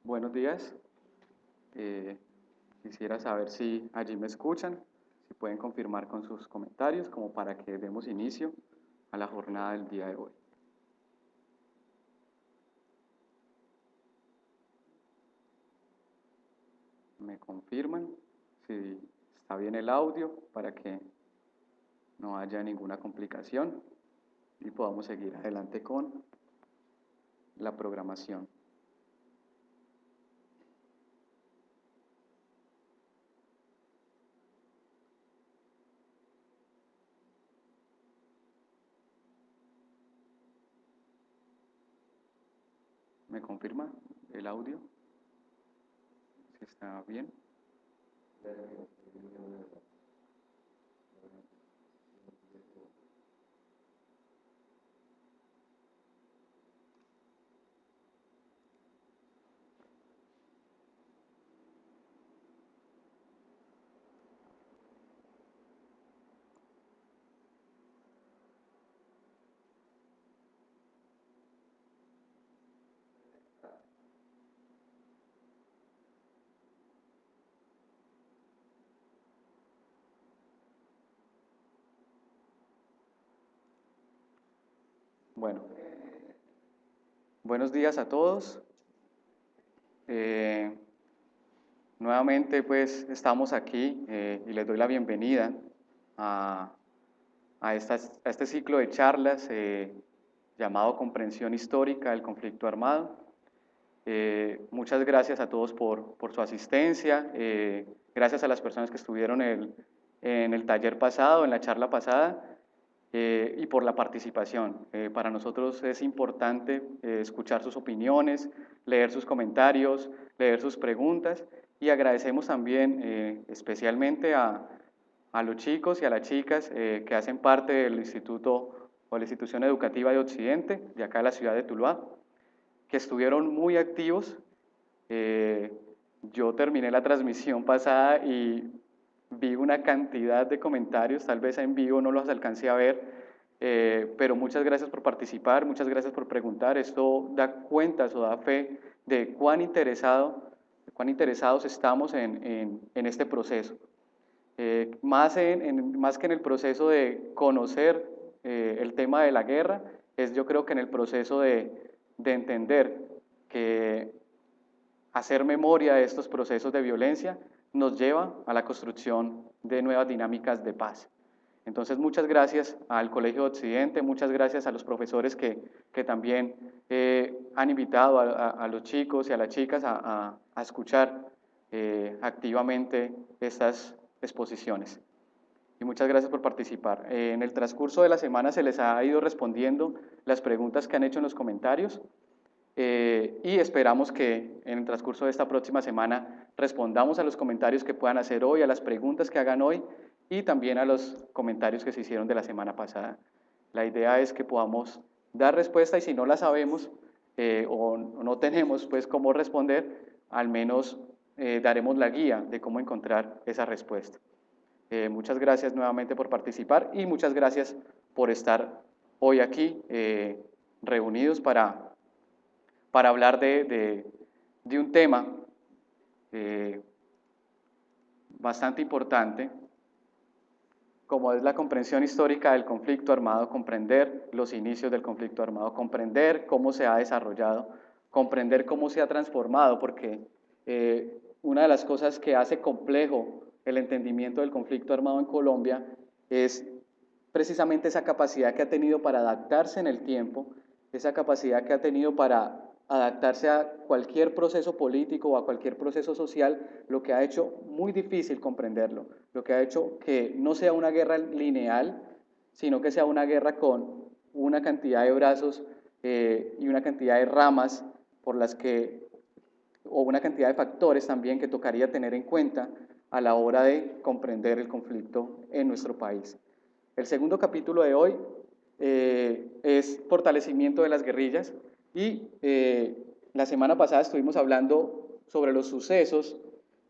Buenos días. Eh, Quisiera saber si allí me escuchan, si pueden confirmar con sus comentarios como para que demos inicio a la jornada del día de hoy. Me confirman si está bien el audio para que no haya ninguna complicación y podamos seguir adelante con la programación. ¿Me confirma el audio? Si está bien. Bueno, buenos días a todos. Eh, Nuevamente pues estamos aquí y les doy la bienvenida a, a este ciclo de charlas llamado Comprensión Histórica del Conflicto Armado. Muchas gracias a todos por su asistencia, gracias a las personas que estuvieron en el taller pasado, en la charla pasada, y por la participación. Para nosotros es importante escuchar sus opiniones, leer sus comentarios, leer sus preguntas, y agradecemos también especialmente a los chicos y a las chicas que hacen parte del instituto o la institución educativa de Occidente, de acá de la ciudad de Tuluá, que estuvieron muy activos. Eh, yo terminé la transmisión pasada y vi una cantidad de comentarios, tal vez en vivo no los alcancé a ver, pero muchas gracias por participar, muchas gracias por preguntar. Esto da cuentas o da fe de cuán interesados estamos en este proceso. Más que en el proceso de conocer el tema de la guerra, es yo creo que en el proceso de entender que hacer memoria de estos procesos de violencia nos lleva a la construcción de nuevas dinámicas de paz. Entonces, muchas gracias al Colegio de Occidente, muchas gracias a los profesores que también han invitado a los chicos y a las chicas a escuchar activamente estas exposiciones. Y muchas gracias por participar. En el transcurso de la semana se les ha ido respondiendo las preguntas que han hecho en los comentarios. Y esperamos que en el transcurso de esta próxima semana respondamos a los comentarios que puedan hacer hoy, a las preguntas que hagan hoy y también a los comentarios que se hicieron de la semana pasada. La idea es que podamos dar respuesta y si no la sabemos o no tenemos pues cómo responder, al menos daremos la guía de cómo encontrar esa respuesta. Muchas gracias nuevamente por participar y muchas gracias por estar hoy aquí reunidos para hablar de un tema bastante importante, como es la comprensión histórica del conflicto armado, comprender los inicios del conflicto armado, comprender cómo se ha desarrollado, comprender cómo se ha transformado, porque una de las cosas que hace complejo el entendimiento del conflicto armado en Colombia es precisamente esa capacidad que ha tenido para adaptarse en el tiempo, esa capacidad que ha tenido para adaptarse a cualquier proceso político o a cualquier proceso social, lo que ha hecho muy difícil comprenderlo, lo que ha hecho que no sea una guerra lineal, sino que sea una guerra con una cantidad de brazos y una cantidad de ramas por las que, o una cantidad de factores también que tocaría tener en cuenta a la hora de comprender el conflicto en nuestro país. El segundo capítulo de hoy es fortalecimiento de las guerrillas y la semana pasada estuvimos hablando sobre los sucesos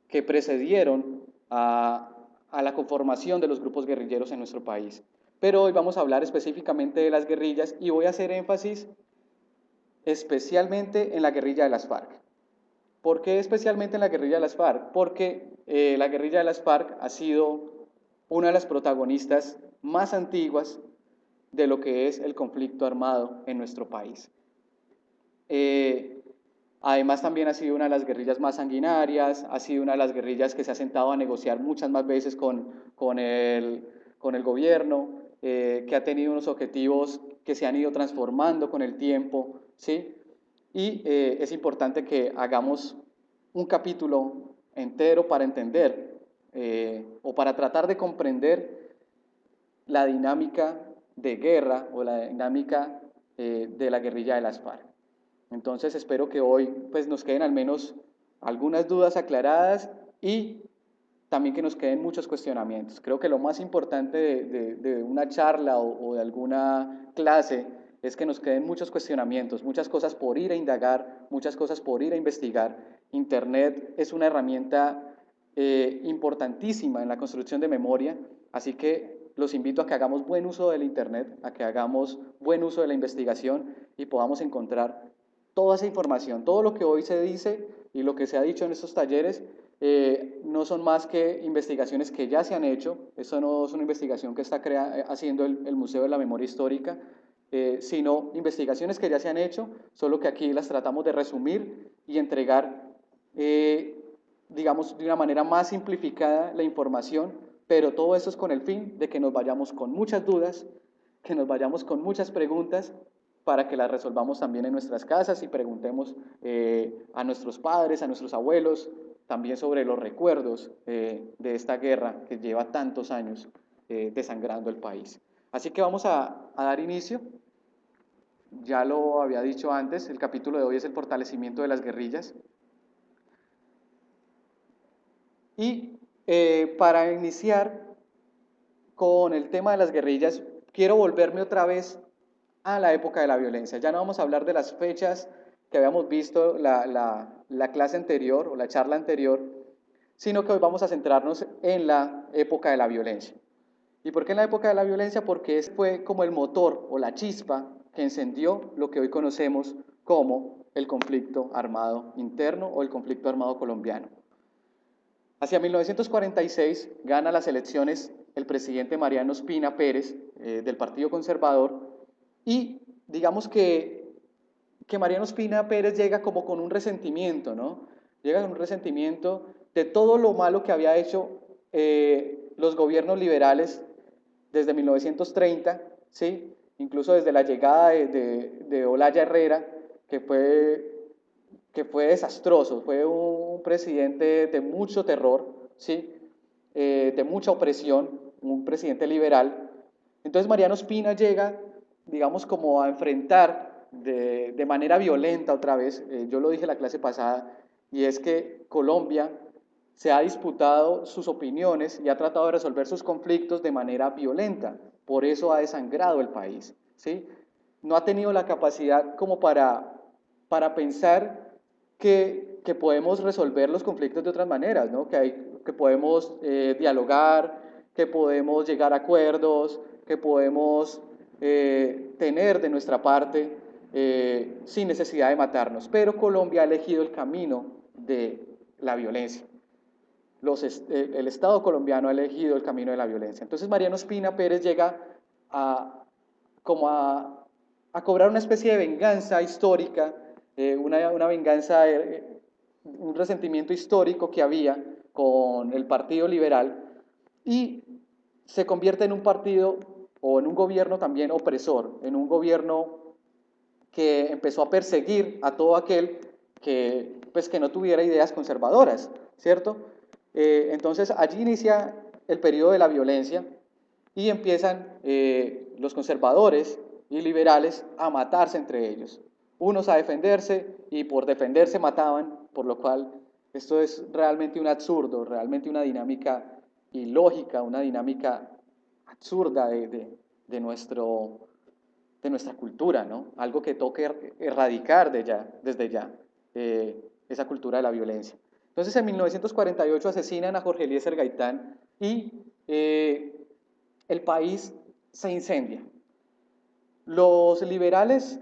que precedieron a la conformación de los grupos guerrilleros en nuestro país. Pero hoy vamos a hablar específicamente de las guerrillas y voy a hacer énfasis especialmente en la guerrilla de las FARC. ¿Por qué especialmente en la guerrilla de las FARC? Porque la guerrilla de las FARC ha sido una de las protagonistas más antiguas de lo que es el conflicto armado en nuestro país. Eh, Además, también ha sido una de las guerrillas más sanguinarias, ha sido una de las guerrillas que se ha sentado a negociar muchas más veces con el gobierno, que ha tenido unos objetivos que se han ido transformando con el tiempo, ¿sí? Y es importante que hagamos un capítulo entero para entender o para tratar de comprender la dinámica de guerra o la dinámica de la guerrilla de las FARC. Entonces espero que hoy pues, nos queden al menos algunas dudas aclaradas y también que nos queden muchos cuestionamientos. Creo que lo más importante de una charla o de alguna clase es que nos queden muchos cuestionamientos, muchas cosas por ir a indagar, muchas cosas por ir a investigar. Internet es una herramienta importantísima en la construcción de memoria, así que los invito a que hagamos buen uso del Internet, a que hagamos buen uso de la investigación y podamos encontrar toda esa información, todo lo que hoy se dice y lo que se ha dicho en estos talleres, no son más que investigaciones que ya se han hecho. Eso no es una investigación que está haciendo el Museo de la Memoria Histórica, sino investigaciones que ya se han hecho, solo que aquí las tratamos de resumir y entregar, digamos, de una manera más simplificada la información, pero todo eso es con el fin de que nos vayamos con muchas dudas, que nos vayamos con muchas preguntas para que las resolvamos también en nuestras casas y preguntemos a nuestros padres, a nuestros abuelos, también sobre los recuerdos de esta guerra que lleva tantos años desangrando el país. Así que vamos a dar inicio. Ya lo había dicho antes, el capítulo de hoy es el fortalecimiento de las guerrillas. Y para iniciar con el tema de las guerrillas, quiero volverme otra vez a la época de la violencia. Ya no vamos a hablar de las fechas que habíamos visto la clase anterior o la charla anterior, sino que hoy vamos a centrarnos en la época de la violencia. ¿Y por qué en la época de la violencia? Porque ese fue como el motor o la chispa que encendió lo que hoy conocemos como el conflicto armado interno o el conflicto armado colombiano. Hacia 1946 gana las elecciones el presidente Mariano Ospina Pérez del Partido Conservador y digamos que Mariano Ospina Pérez llega como con un resentimiento, ¿no? Llega con un resentimiento de todo lo malo que había hecho los gobiernos liberales desde 1930, ¿sí? Incluso desde la llegada de Olaya Herrera, que fue desastroso, fue un presidente de mucho terror, ¿sí? De mucha opresión, un presidente liberal. Entonces Mariano Ospina llega, digamos, como a enfrentar de manera violenta otra vez, yo lo dije en la clase pasada, y es que Colombia se ha disputado sus opiniones y ha tratado de resolver sus conflictos de manera violenta, por eso ha desangrado el país, ¿sí? No ha tenido la capacidad como para pensar que podemos resolver los conflictos de otras maneras, ¿no? Que podemos dialogar, que podemos llegar a acuerdos, que podemos tener de nuestra parte sin necesidad de matarnos. Pero Colombia ha elegido el camino de la violencia. El Estado colombiano ha elegido el camino de la violencia. Entonces Mariano Ospina Pérez llega a, como a cobrar una especie de venganza histórica, una venganza, un resentimiento histórico que había con el Partido Liberal y se convierte en un partido o en un gobierno también opresor, en un gobierno que empezó a perseguir a todo aquel que no tuviera ideas conservadoras, ¿cierto? Entonces allí inicia el periodo de la violencia y empiezan los conservadores y liberales a matarse entre ellos. Unos a defenderse y por defenderse mataban, por lo cual esto es realmente un absurdo, realmente una dinámica ilógica, una dinámica absurda de nuestra cultura, ¿no? Algo que toque erradicar desde ya, esa cultura de la violencia. Entonces en 1948 asesinan a Jorge Eliezer Gaitán y el país se incendia. Los liberales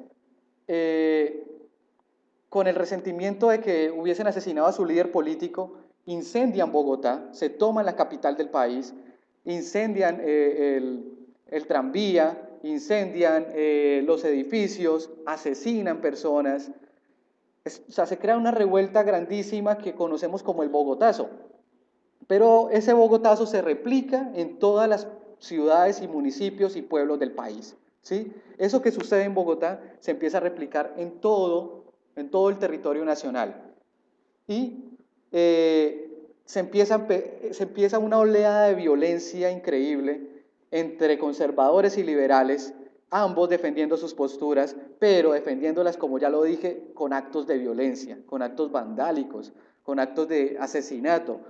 con el resentimiento de que hubiesen asesinado a su líder político, incendian Bogotá, se toman la capital del país, incendian el tranvía, incendian los edificios, asesinan personas. O sea, se crea una revuelta grandísima que conocemos como el Bogotazo. Pero ese Bogotazo se replica en todas las ciudades y municipios y pueblos del país. ¿Sí? Eso que sucede en Bogotá se empieza a replicar en todo el territorio nacional. Y se empieza una oleada de violencia increíble entre conservadores y liberales, ambos defendiendo sus posturas, pero defendiéndolas, como ya lo dije, con actos de violencia, con actos vandálicos, con actos de asesinato.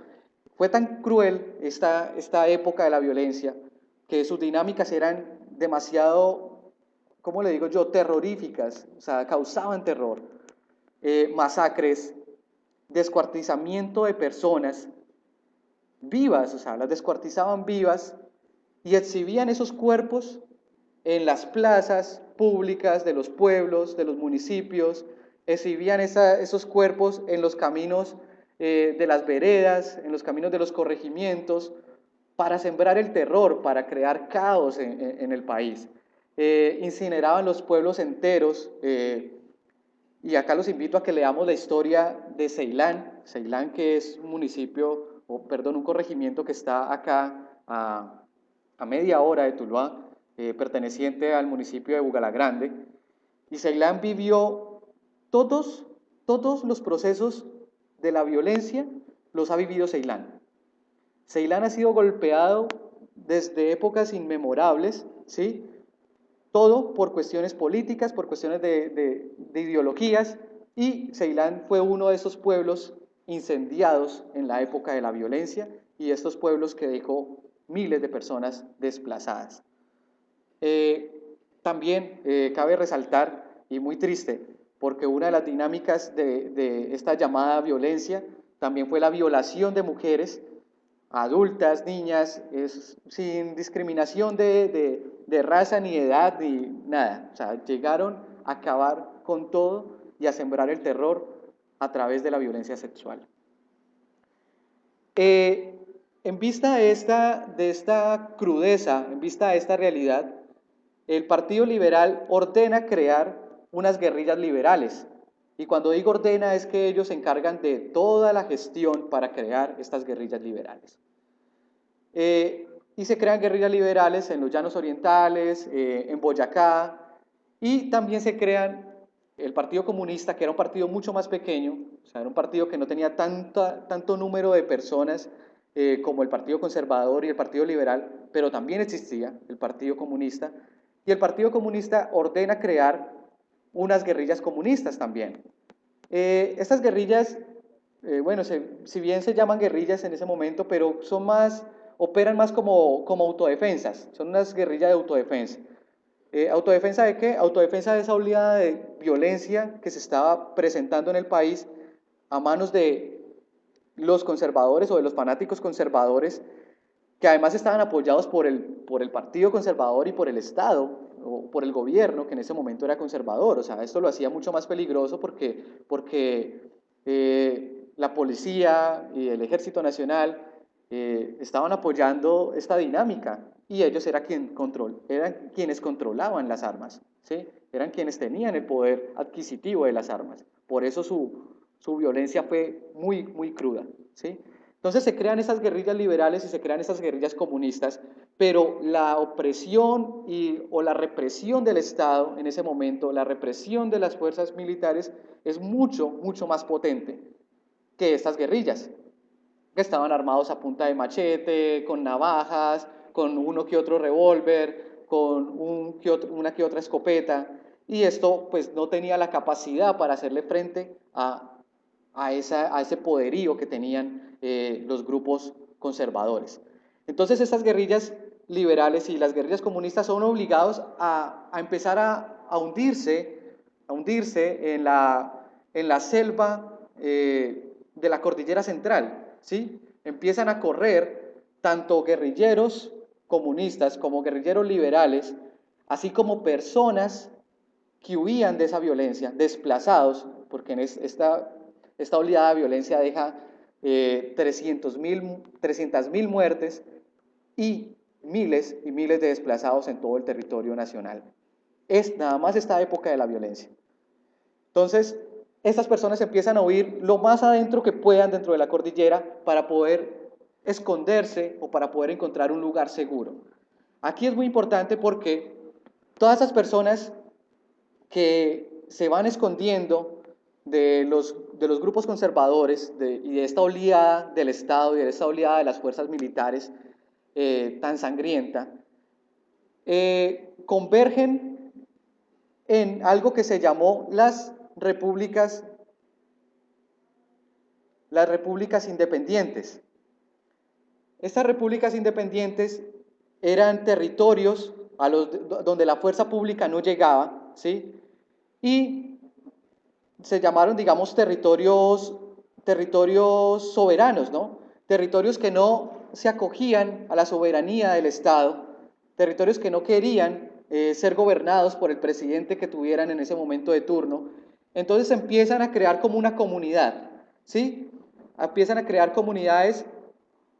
Fue tan cruel esta época de la violencia que sus dinámicas eran demasiado, ¿cómo le digo yo?, terroríficas, o sea, causaban terror. Masacres, descuartizamiento de personas vivas, o sea, las descuartizaban vivas y exhibían esos cuerpos en las plazas públicas de los pueblos, de los municipios, exhibían esos cuerpos en los caminos de las veredas, en los caminos de los corregimientos, para sembrar el terror, para crear caos en el país. Incineraban los pueblos enteros, y acá los invito a que leamos la historia de Ceilán, Ceilán que es un municipio, o perdón, un corregimiento que está acá a media hora de Tuluá, perteneciente al municipio de Bugalagrande. Y Ceilán vivió todos los procesos de la violencia, los ha vivido Ceilán. Ceilán ha sido golpeado desde épocas inmemorables, ¿sí? Todo por cuestiones políticas, por cuestiones de ideologías, y Ceilán fue uno de esos pueblos incendiados en la época de la violencia y estos pueblos que dejó miles de personas desplazadas. También cabe resaltar, y muy triste, porque una de las dinámicas de esta llamada violencia también fue la violación de mujeres adultas, niñas, sin discriminación de raza, ni edad, ni nada. O sea, llegaron a acabar con todo y a sembrar el terror a través de la violencia sexual. En vista de esta crudeza, en vista de esta realidad, el Partido Liberal ordena crear unas guerrillas liberales. Y cuando digo ordena es que ellos se encargan de toda la gestión para crear estas guerrillas liberales. Y se crean guerrillas liberales en los llanos orientales, en Boyacá, y también se crean el Partido Comunista, que era un partido mucho más pequeño, o sea, era un partido que no tenía tanto número de personas como el Partido Conservador y el Partido Liberal, pero también existía el Partido Comunista, y el Partido Comunista ordena crear unas guerrillas comunistas también. Estas guerrillas, bueno, si bien se llaman guerrillas en ese momento, pero operan más como autodefensas, son unas guerrillas de autodefensa. ¿Autodefensa de qué? Autodefensa de esa oleada de violencia que se estaba presentando en el país a manos de los conservadores o de los fanáticos conservadores, que además estaban apoyados por el Partido Conservador y por el Estado, o por el gobierno, que en ese momento era conservador. O sea, esto lo hacía mucho más peligroso porque la policía y el Ejército Nacional estaban apoyando esta dinámica, y ellos eran quienes controlaban las armas, ¿sí? Eran quienes tenían el poder adquisitivo de las armas. Por eso su violencia fue muy, muy cruda, ¿sí? Entonces se crean esas guerrillas liberales y se crean esas guerrillas comunistas, pero la opresión o la represión del Estado en ese momento, la represión de las fuerzas militares es mucho, mucho más potente que estas guerrillas, que estaban armados a punta de machete, con navajas, con uno que otro revólver, con una que otra escopeta, y esto pues no tenía la capacidad para hacerle frente a ese poderío que tenían los grupos conservadores. Entonces estas guerrillas liberales y las guerrillas comunistas son obligados a empezar a hundirse en la selva de la cordillera central, ¿sí? Empiezan a correr tanto guerrilleros comunistas como guerrilleros liberales, así como personas que huían de esa violencia, desplazados, porque en esta oleada de violencia deja 300.000 muertes y miles de desplazados en todo el territorio nacional. Es nada más esta época de la violencia. Entonces, estas personas empiezan a huir lo más adentro que puedan dentro de la cordillera para poder esconderse o para poder encontrar un lugar seguro. Aquí es muy importante porque todas esas personas que se van escondiendo de los grupos conservadores y de esta oleada del Estado y de esta oleada de las fuerzas militares tan sangrienta, convergen en algo que se llamó las repúblicas independientes. Estas repúblicas independientes eran territorios donde la fuerza pública no llegaba, ¿sí? Y se llamaron, digamos, territorios soberanos, ¿no? Territorios que no se acogían a la soberanía del Estado, territorios que no querían ser gobernados por el presidente que tuvieran en ese momento de turno. Entonces empiezan a crear como una comunidad, ¿sí? Empiezan a crear comunidades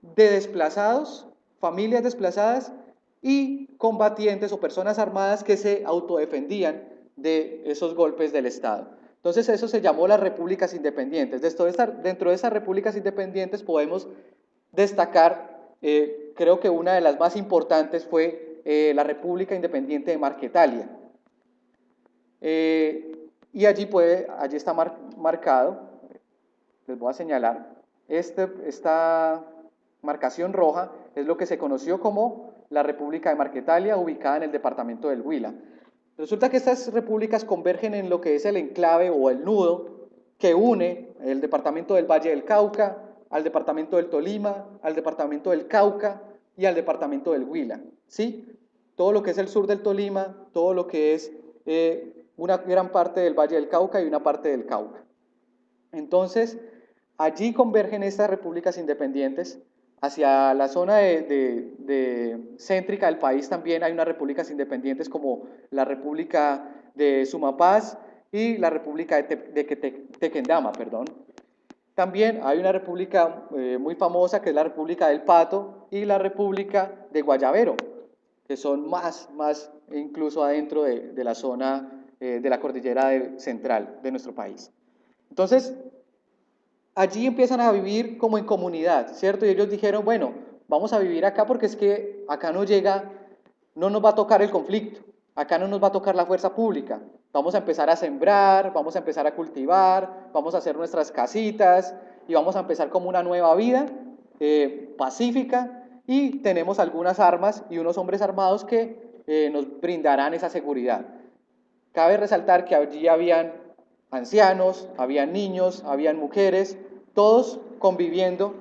de desplazados, familias desplazadas y combatientes o personas armadas que se autodefendían de esos golpes del Estado. Entonces eso se llamó las repúblicas independientes. Dentro de estas repúblicas independientes podemos destacar, creo que una de las más importantes fue la República Independiente de Marquetalia. Y allí está marcado, les voy a señalar, esta marcación roja es lo que se conoció como la República de Marquetalia, ubicada en el departamento del Huila. Resulta que estas repúblicas convergen en lo que es el enclave o el nudo que une el departamento del Valle del Cauca al departamento del Tolima, al departamento del Cauca y al departamento del Huila, ¿sí? Todo lo que es el sur del Tolima, todo lo que es una gran parte del Valle del Cauca y una parte del Cauca. Entonces, allí convergen estas repúblicas independientes. Hacia la zona céntrica del país también hay unas repúblicas independientes como la República de Sumapaz y la República de Tequendama, perdón. También hay una república muy famosa que es la República del Pato y la República de Guayavero, que son más incluso adentro de la zona de la cordillera central de nuestro país. Entonces, allí empiezan a vivir como en comunidad, ¿cierto? Y ellos dijeron, bueno, vamos a vivir acá porque es que acá no nos va a tocar el conflicto, acá no nos va a tocar la fuerza pública. Vamos a empezar a sembrar, vamos a empezar a cultivar, vamos a hacer nuestras casitas y vamos a empezar como una nueva vida pacífica y tenemos algunas armas y unos hombres armados que nos brindarán esa seguridad. Cabe resaltar que allí habían ancianos, habían niños, habían mujeres, todos conviviendo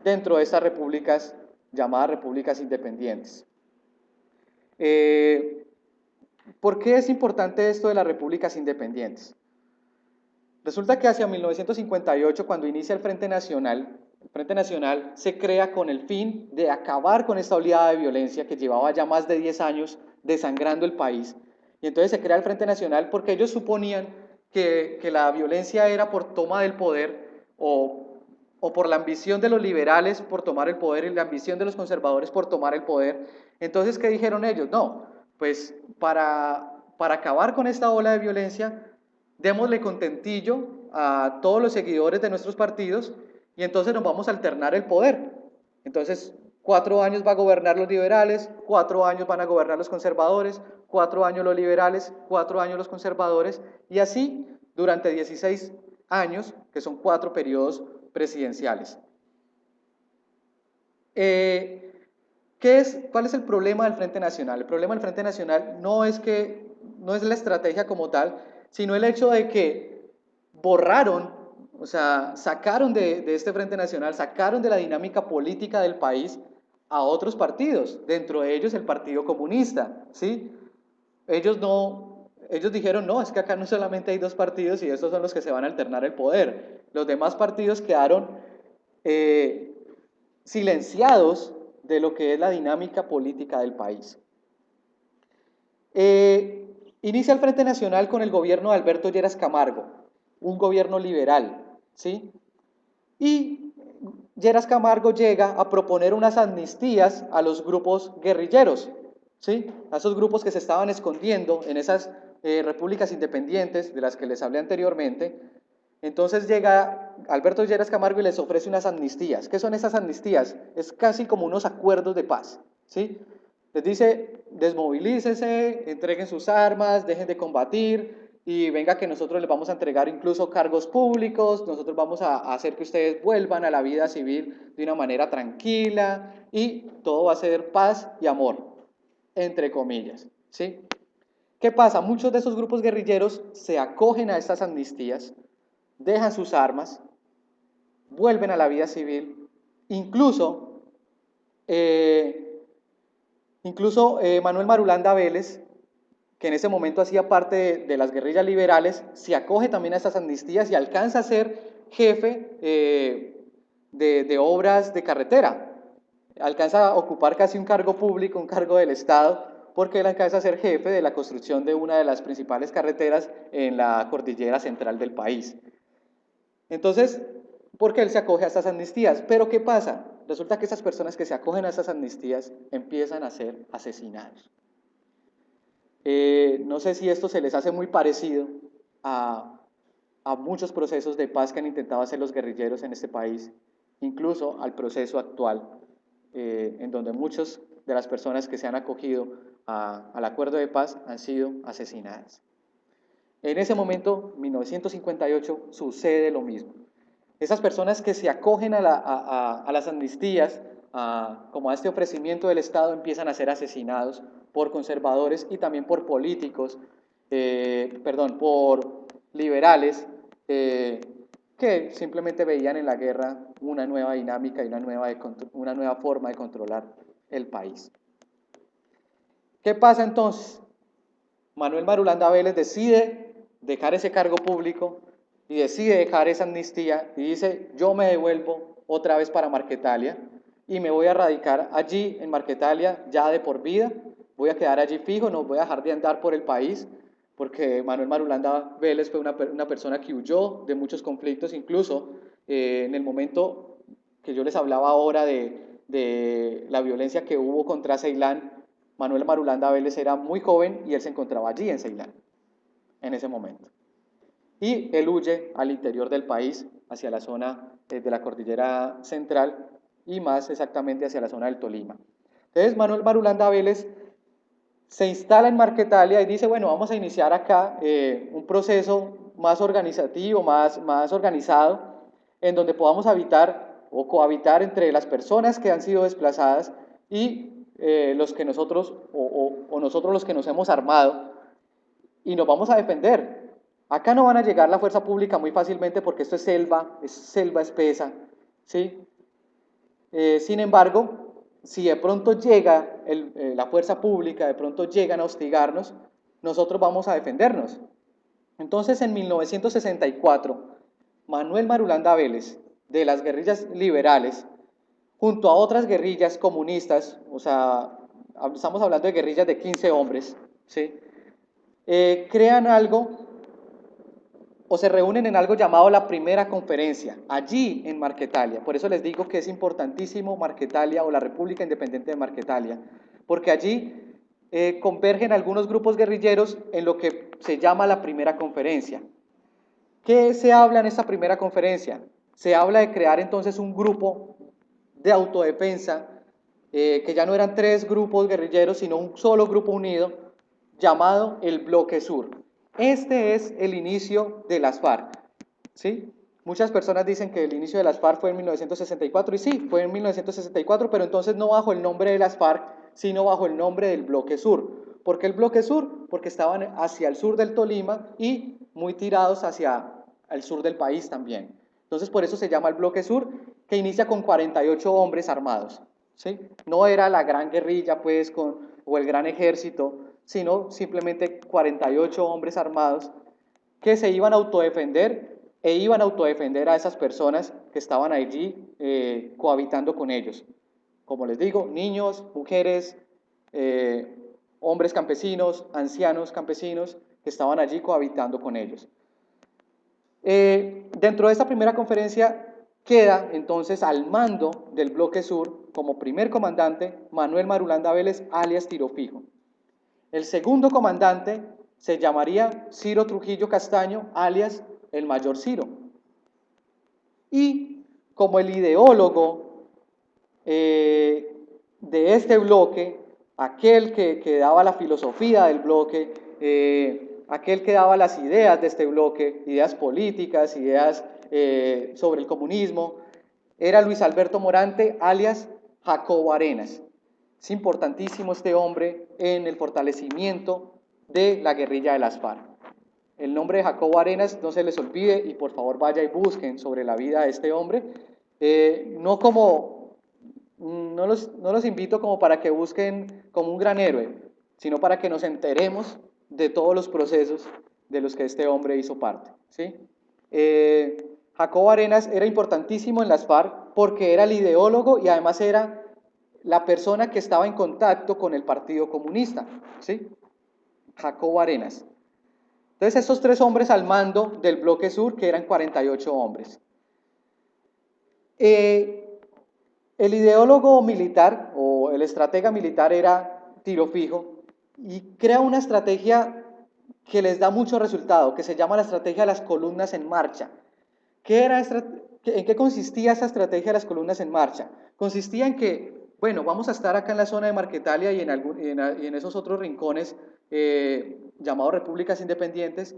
dentro de estas repúblicas llamadas repúblicas independientes. ¿Por qué es importante esto de las repúblicas independientes? Resulta que hacia 1958, cuando inicia el Frente Nacional se crea con el fin de acabar con esta oleada de violencia que llevaba ya más de 10 años desangrando el país. Y entonces se crea el Frente Nacional porque ellos suponían que la violencia era por toma del poder o por la ambición de los liberales por tomar el poder y la ambición de los conservadores por tomar el poder. Entonces, ¿qué dijeron ellos? No, pues para acabar con esta ola de violencia, démosle contentillo a todos los seguidores de nuestros partidos y entonces nos vamos a alternar el poder. Entonces, 4 años va a gobernar los liberales, 4 años van a gobernar los conservadores, 4 años los liberales, 4 años los conservadores, y así durante 16 años, que son 4 periodos presidenciales. ¿Cuál es el problema del Frente Nacional? El problema del Frente Nacional no es la estrategia como tal, sino el hecho de que borraron, o sea, sacaron de este Frente Nacional, sacaron de la dinámica política del país a otros partidos, dentro de ellos el Partido Comunista, ¿sí? Ellos dijeron, no, es que acá no solamente hay 2 partidos y estos son los que se van a alternar el poder. Los demás partidos quedaron silenciados de lo que es la dinámica política del país. Inicia el Frente Nacional con el gobierno de Alberto Lleras Camargo, un gobierno liberal, ¿sí? Y Lleras Camargo llega a proponer unas amnistías a los grupos guerrilleros, ¿sí? A esos grupos que se estaban escondiendo en esas repúblicas independientes de las que les hablé anteriormente. Entonces llega Alberto Lleras Camargo y les ofrece unas amnistías. ¿Qué son esas amnistías? Es casi como unos acuerdos de paz, ¿sí? Les dice, desmovilícese, entreguen sus armas, dejen de combatir y venga que nosotros les vamos a entregar incluso cargos públicos, nosotros vamos a hacer que ustedes vuelvan a la vida civil de una manera tranquila y todo va a ser paz y amor, entre comillas, ¿sí? ¿Qué pasa? Muchos de esos grupos guerrilleros se acogen a estas amnistías, dejan sus armas, vuelven a la vida civil, incluso, Manuel Marulanda Vélez, que en ese momento hacía parte de las guerrillas liberales, se acoge también a estas amnistías y alcanza a ser jefe de obras de carretera. Alcanza a ocupar casi un cargo público, un cargo del Estado, porque él alcanza a ser jefe de la construcción de una de las principales carreteras en la cordillera central del país. Entonces, ¿por qué él se acoge a estas amnistías? Pero ¿qué pasa? Resulta que esas personas que se acogen a estas amnistías empiezan a ser asesinados. No sé si esto se les hace muy parecido a, a muchos procesos de paz que han intentado hacer los guerrilleros en este país, incluso al proceso actual, en donde muchas de las personas que se han acogido al acuerdo de paz han sido asesinadas. En ese momento, 1958, sucede lo mismo. Esas personas que se acogen a las amnistías, como a este ofrecimiento del Estado, empiezan a ser asesinados por conservadores y también por políticos, por liberales, que simplemente veían en la guerra una nueva dinámica y una nueva forma de controlar el país. ¿Qué pasa entonces? Manuel Marulanda Vélez decide dejar ese cargo público y decide dejar esa amnistía y dice, yo me devuelvo otra vez para Marquetalia y me voy a radicar allí en Marquetalia ya de por vida, voy a quedar allí fijo, no voy a dejar de andar por el país, porque Manuel Marulanda Vélez fue una persona que huyó de muchos conflictos, incluso en el momento que yo les hablaba ahora de la violencia que hubo contra Ceilán, Manuel Marulanda Vélez era muy joven y él se encontraba allí en Ceilán, en ese momento. Y él huye al interior del país, hacia la zona de la cordillera central y más exactamente hacia la zona del Tolima. Entonces Manuel Marulanda Vélez se instala en Marquetalia y dice, bueno, vamos a iniciar acá un proceso más organizativo, más organizado, en donde podamos habitar o cohabitar entre las personas que han sido desplazadas y los que nosotros, o nosotros los que nos hemos armado, y nos vamos a defender. Acá no van a llegar la fuerza pública muy fácilmente porque esto es selva espesa, ¿sí? Sin embargo, si de pronto llega la fuerza pública, de pronto llegan a hostigarnos, nosotros vamos a defendernos. Entonces, en 1964, Manuel Marulanda Vélez, de las guerrillas liberales, junto a otras guerrillas comunistas, o sea, estamos hablando de guerrillas de 15 hombres, ¿sí? Crean algo o se reúnen en algo llamado la primera conferencia, allí en Marquetalia. Por eso les digo que es importantísimo Marquetalia o la República Independiente de Marquetalia, porque allí convergen algunos grupos guerrilleros en lo que se llama la primera conferencia. ¿Qué se habla en esta primera conferencia? Se habla de crear entonces un grupo de autodefensa, que ya no eran 3 grupos guerrilleros, sino un solo grupo unido, llamado el Bloque Sur. Este es el inicio de las FARC, ¿sí? Muchas personas dicen que el inicio de las FARC fue en 1964, y sí, fue en 1964, pero entonces no bajo el nombre de las FARC, sino bajo el nombre del Bloque Sur. ¿Por qué el Bloque Sur? Porque estaban hacia el sur del Tolima y muy tirados hacia el sur del país también. Entonces por eso se llama el Bloque Sur, que inicia con 48 hombres armados, ¿sí? No era la gran guerrilla, pues, o el gran ejército, sino simplemente 48 hombres armados que se iban a autodefender e iban a autodefender a esas personas que estaban allí cohabitando con ellos. Como les digo, niños, mujeres, hombres campesinos, ancianos campesinos que estaban allí cohabitando con ellos. Dentro de esta primera conferencia queda entonces al mando del bloque sur como primer comandante Manuel Marulanda Vélez, alias Tiro Fijo. El segundo comandante se llamaría Ciro Trujillo Castaño, alias el Mayor Ciro. Y como el ideólogo de este bloque, aquel que daba la filosofía del bloque, aquel que daba las ideas de este bloque, ideas políticas, ideas sobre el comunismo, era Luis Alberto Morante, alias Jacobo Arenas. Es importantísimo este hombre en el fortalecimiento de la guerrilla de las FARC. El nombre de Jacobo Arenas no se les olvide y por favor vaya y busquen sobre la vida de este hombre. No los invito como para que busquen como un gran héroe, sino para que nos enteremos de todos los procesos de los que este hombre hizo parte, ¿sí? Jacobo Arenas era importantísimo en las FARC porque era el ideólogo y además era la persona que estaba en contacto con el Partido Comunista, ¿sí? Jacobo Arenas. Entonces, estos tres hombres al mando del bloque sur, que eran 48 hombres. El ideólogo militar o el estratega militar era Tiro Fijo y crea una estrategia que les da mucho resultado, que se llama la estrategia de las columnas en marcha. ¿En qué consistía esa estrategia de las columnas en marcha? Consistía en que, bueno, vamos a estar acá en la zona de Marquetalia y en esos otros rincones llamados repúblicas independientes,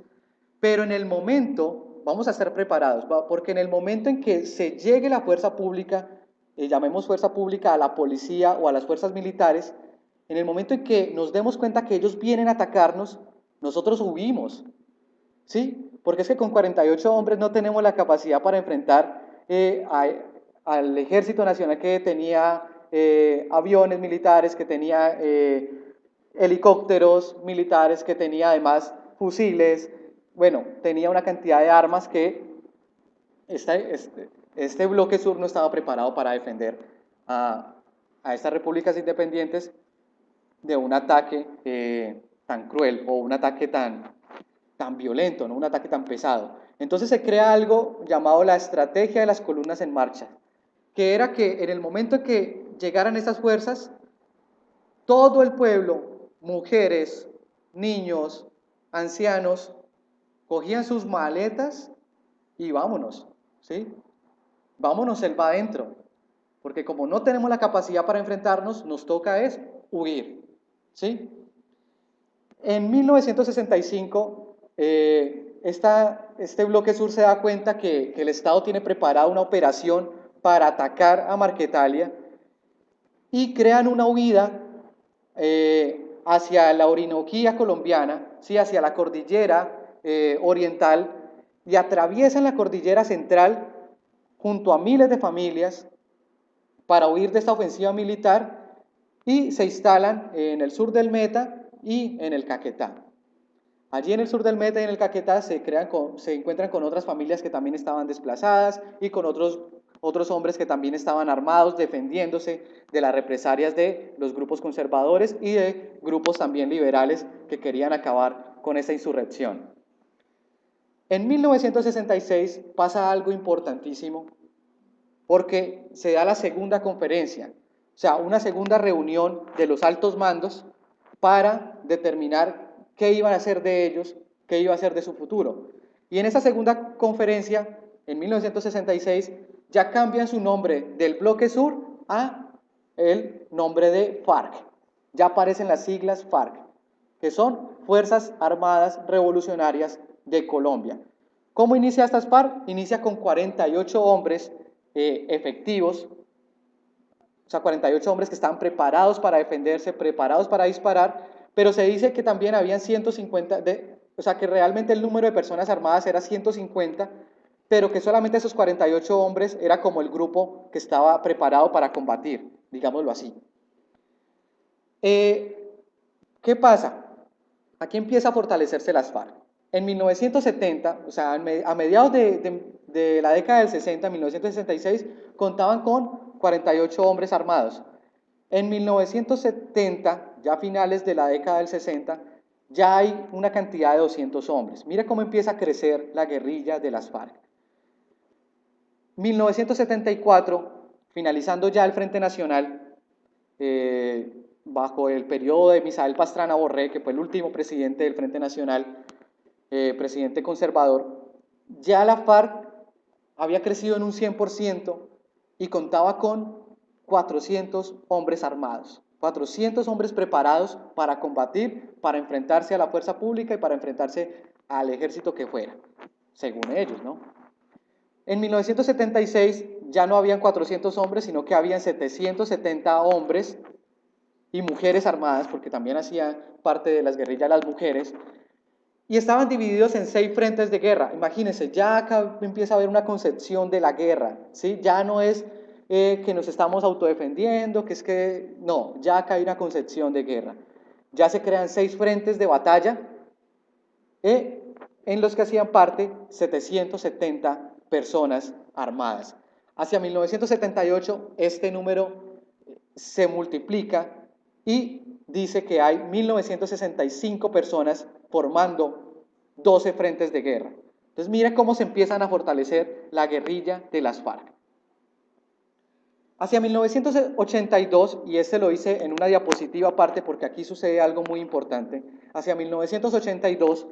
pero en el momento, vamos a estar preparados, porque en el momento en que se llegue la fuerza pública, llamemos fuerza pública a la policía o a las fuerzas militares, en el momento en que nos demos cuenta que ellos vienen a atacarnos, nosotros huimos, ¿sí? Porque es que con 48 hombres no tenemos la capacidad para enfrentar al Ejército Nacional que tenía aviones militares, que tenía helicópteros militares, que tenía además fusiles, bueno, tenía una cantidad de armas que este bloque sur no estaba preparado para defender a estas repúblicas independientes de un ataque tan cruel o un ataque tan violento, ¿no? Un ataque tan pesado. Entonces se crea algo llamado la estrategia de las columnas en marcha, que era que en el momento en que llegaran estas fuerzas, todo el pueblo, mujeres, niños, ancianos, cogían sus maletas y vámonos, ¿sí? Vámonos selva adentro, porque como no tenemos la capacidad para enfrentarnos, nos toca es huir, ¿sí? En 1965, este bloque sur se da cuenta que el Estado tiene preparada una operación para atacar a Marquetalia y crean una huida hacia la Orinoquía colombiana, ¿sí? Hacia la cordillera oriental y atraviesan la cordillera central junto a miles de familias para huir de esta ofensiva militar y se instalan en el sur del Meta y en el Caquetá. Allí en el sur del Meta y en el Caquetá se encuentran con otras familias que también estaban desplazadas y con otros hombres que también estaban armados defendiéndose de las represalias de los grupos conservadores y de grupos también liberales que querían acabar con esta insurrección. En 1966 pasa algo importantísimo porque se da la segunda conferencia, o sea, una segunda reunión de los altos mandos para determinar qué iban a hacer de ellos, qué iba a hacer de su futuro. Y en esa segunda conferencia, en 1966, ya cambian su nombre del Bloque Sur a el nombre de FARC. Ya aparecen las siglas FARC, que son Fuerzas Armadas Revolucionarias de Colombia. ¿Cómo inicia estas FARC? Inicia con 48 hombres efectivos, o sea, 48 hombres que estaban preparados para defenderse, preparados para disparar, pero se dice que también habían 150, o sea, que realmente el número de personas armadas era 150, pero que solamente esos 48 hombres era como el grupo que estaba preparado para combatir, digámoslo así. ¿Qué pasa? Aquí empieza a fortalecerse las FARC. En 1970, o sea, a mediados de la década del 60, 1966, contaban con 48 hombres armados. En 1970, ya a finales de la década del 60, ya hay una cantidad de 200 hombres. Mira cómo empieza a crecer la guerrilla de las FARC. 1974, finalizando ya el Frente Nacional, bajo el periodo de Misael Pastrana Borré, que fue el último presidente del Frente Nacional, presidente conservador, ya la FARC había crecido en un 100% y contaba con 400 hombres armados, 400 hombres preparados para combatir, para enfrentarse a la fuerza pública y para enfrentarse al ejército que fuera, según ellos, ¿no? En 1976 ya no habían 400 hombres, sino que habían 770 hombres y mujeres armadas, porque también hacían parte de las guerrillas las mujeres, y estaban divididos en 6 frentes de guerra. Imagínense, ya acá empieza a haber una concepción de la guerra, ¿sí? Ya no es que nos estamos autodefendiendo, que es que... No, ya acá hay una concepción de guerra. Ya se crean 6 frentes de batalla, en los que hacían parte 770 personas armadas. Hacia 1978 este número se multiplica y dice que hay 1965 personas formando 12 frentes de guerra. Entonces mira cómo se empiezan a fortalecer la guerrilla de las FARC. Hacia 1982, y este lo hice en una diapositiva aparte porque aquí sucede algo muy importante, hacia 1982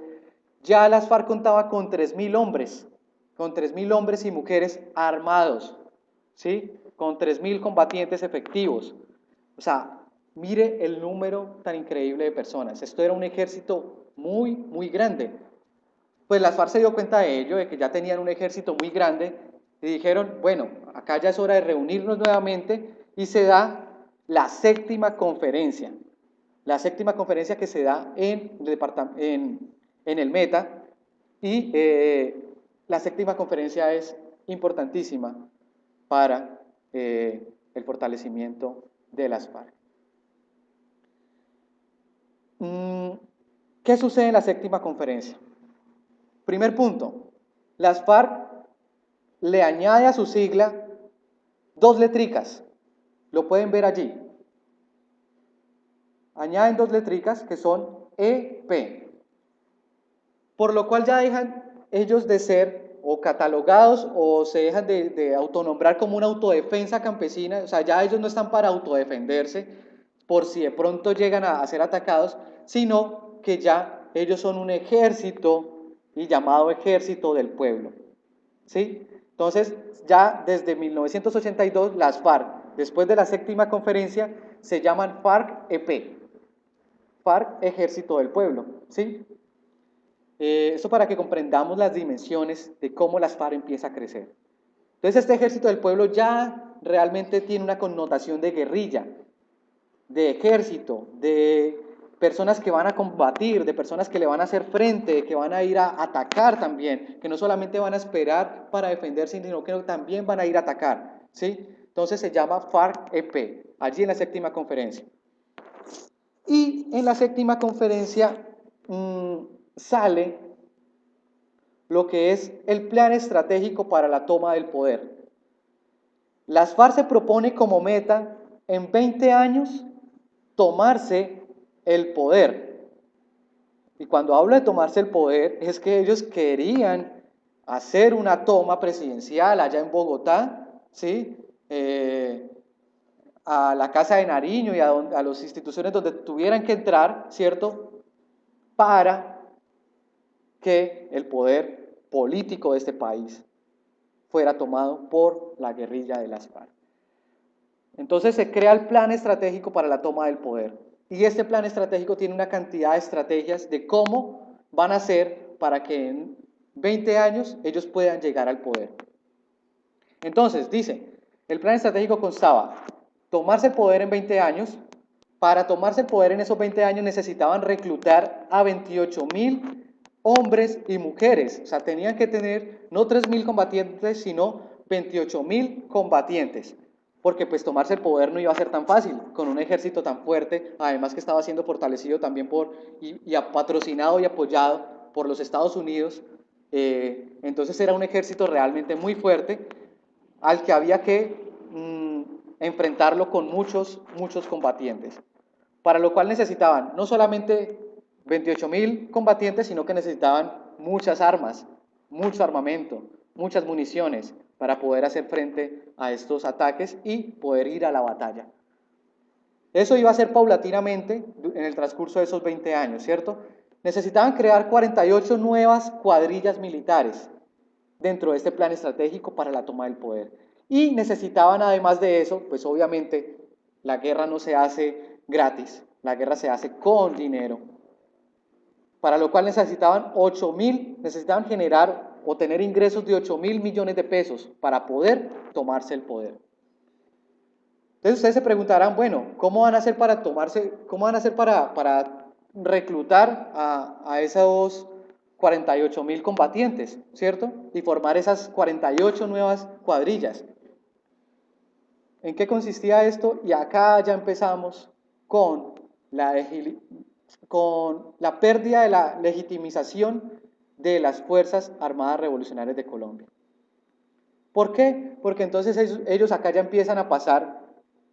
ya las FARC contaba con 3.000 hombres y mujeres armados, ¿sí? Con 3.000 combatientes efectivos. O sea, mire el número tan increíble de personas. Esto era un ejército muy, muy grande. Pues las FARC se dio cuenta de ello, de que ya tenían un ejército muy grande, y dijeron, bueno, acá ya es hora de reunirnos nuevamente, y se da la séptima conferencia. La séptima conferencia que se da en el Meta, y la séptima conferencia es importantísima para el fortalecimiento de las FARC. ¿Qué sucede en la séptima conferencia? Primer punto, las FARC le añade a su sigla 2 letricas, lo pueden ver allí. Añaden 2 letricas que son EP, por lo cual ya dejan ellos de ser o catalogados o se dejan de autonombrar como una autodefensa campesina, o sea, ya ellos no están para autodefenderse por si de pronto llegan a ser atacados, sino que ya ellos son un ejército y llamado ejército del pueblo, ¿sí? Entonces, ya desde 1982 las FARC, después de la séptima conferencia, se llaman FARC-EP, FARC Ejército del Pueblo, ¿sí? Esto para que comprendamos las dimensiones de cómo las FARC empieza a crecer. Entonces este Ejército del Pueblo ya realmente tiene una connotación de guerrilla, de ejército, de personas que van a combatir, de personas que le van a hacer frente, que van a ir a atacar también, que no solamente van a esperar para defenderse, sino que también van a ir a atacar, ¿sí? Entonces se llama FARC-EP, allí en la séptima conferencia. Y en la séptima conferencia sale lo que es el plan estratégico para la toma del poder. Las FARC se propone como meta en 20 años tomarse el poder. Y cuando hablo de tomarse el poder es que ellos querían hacer una toma presidencial allá en Bogotá, ¿sí? A la Casa de Nariño y a las instituciones donde tuvieran que entrar, ¿cierto? Para que el poder político de este país fuera tomado por la guerrilla de las FARC. Entonces se crea el plan estratégico para la toma del poder. Y este plan estratégico tiene una cantidad de estrategias de cómo van a hacer para que en 20 años ellos puedan llegar al poder. Entonces, dice, el plan estratégico constaba tomarse el poder en 20 años. Para tomarse el poder en esos 20 años necesitaban reclutar a 28.000 hombres y mujeres. O sea, tenían que tener no 3.000 combatientes, sino 28.000 combatientes. Porque pues tomarse el poder no iba a ser tan fácil, con un ejército tan fuerte, además que estaba siendo fortalecido también y patrocinado y apoyado por los Estados Unidos. Entonces era un ejército realmente muy fuerte, al que había que enfrentarlo con muchos combatientes. para lo cual necesitaban no solamente 28.000 combatientes, sino que necesitaban muchas armas, mucho armamento, muchas municiones para poder hacer frente a estos ataques y poder ir a la batalla. Eso iba a ser paulatinamente en el transcurso de esos 20 años, ¿cierto? Necesitaban crear 48 nuevas cuadrillas militares dentro de este plan estratégico para la toma del poder. Y necesitaban, además de eso, pues obviamente la guerra no se hace gratis, la guerra se hace con dinero, para lo cual necesitaban generar o tener ingresos de 8.000 millones de pesos para poder tomarse el poder. Entonces ustedes se preguntarán, bueno, ¿cómo van a hacer para reclutar a esos 48.000 combatientes, ¿cierto? Y formar esas 48 nuevas cuadrillas. ¿En qué consistía esto? Y acá ya empezamos con la pérdida de la legitimización de las Fuerzas Armadas Revolucionarias de Colombia. ¿Por qué? Porque entonces ellos acá ya empiezan a pasar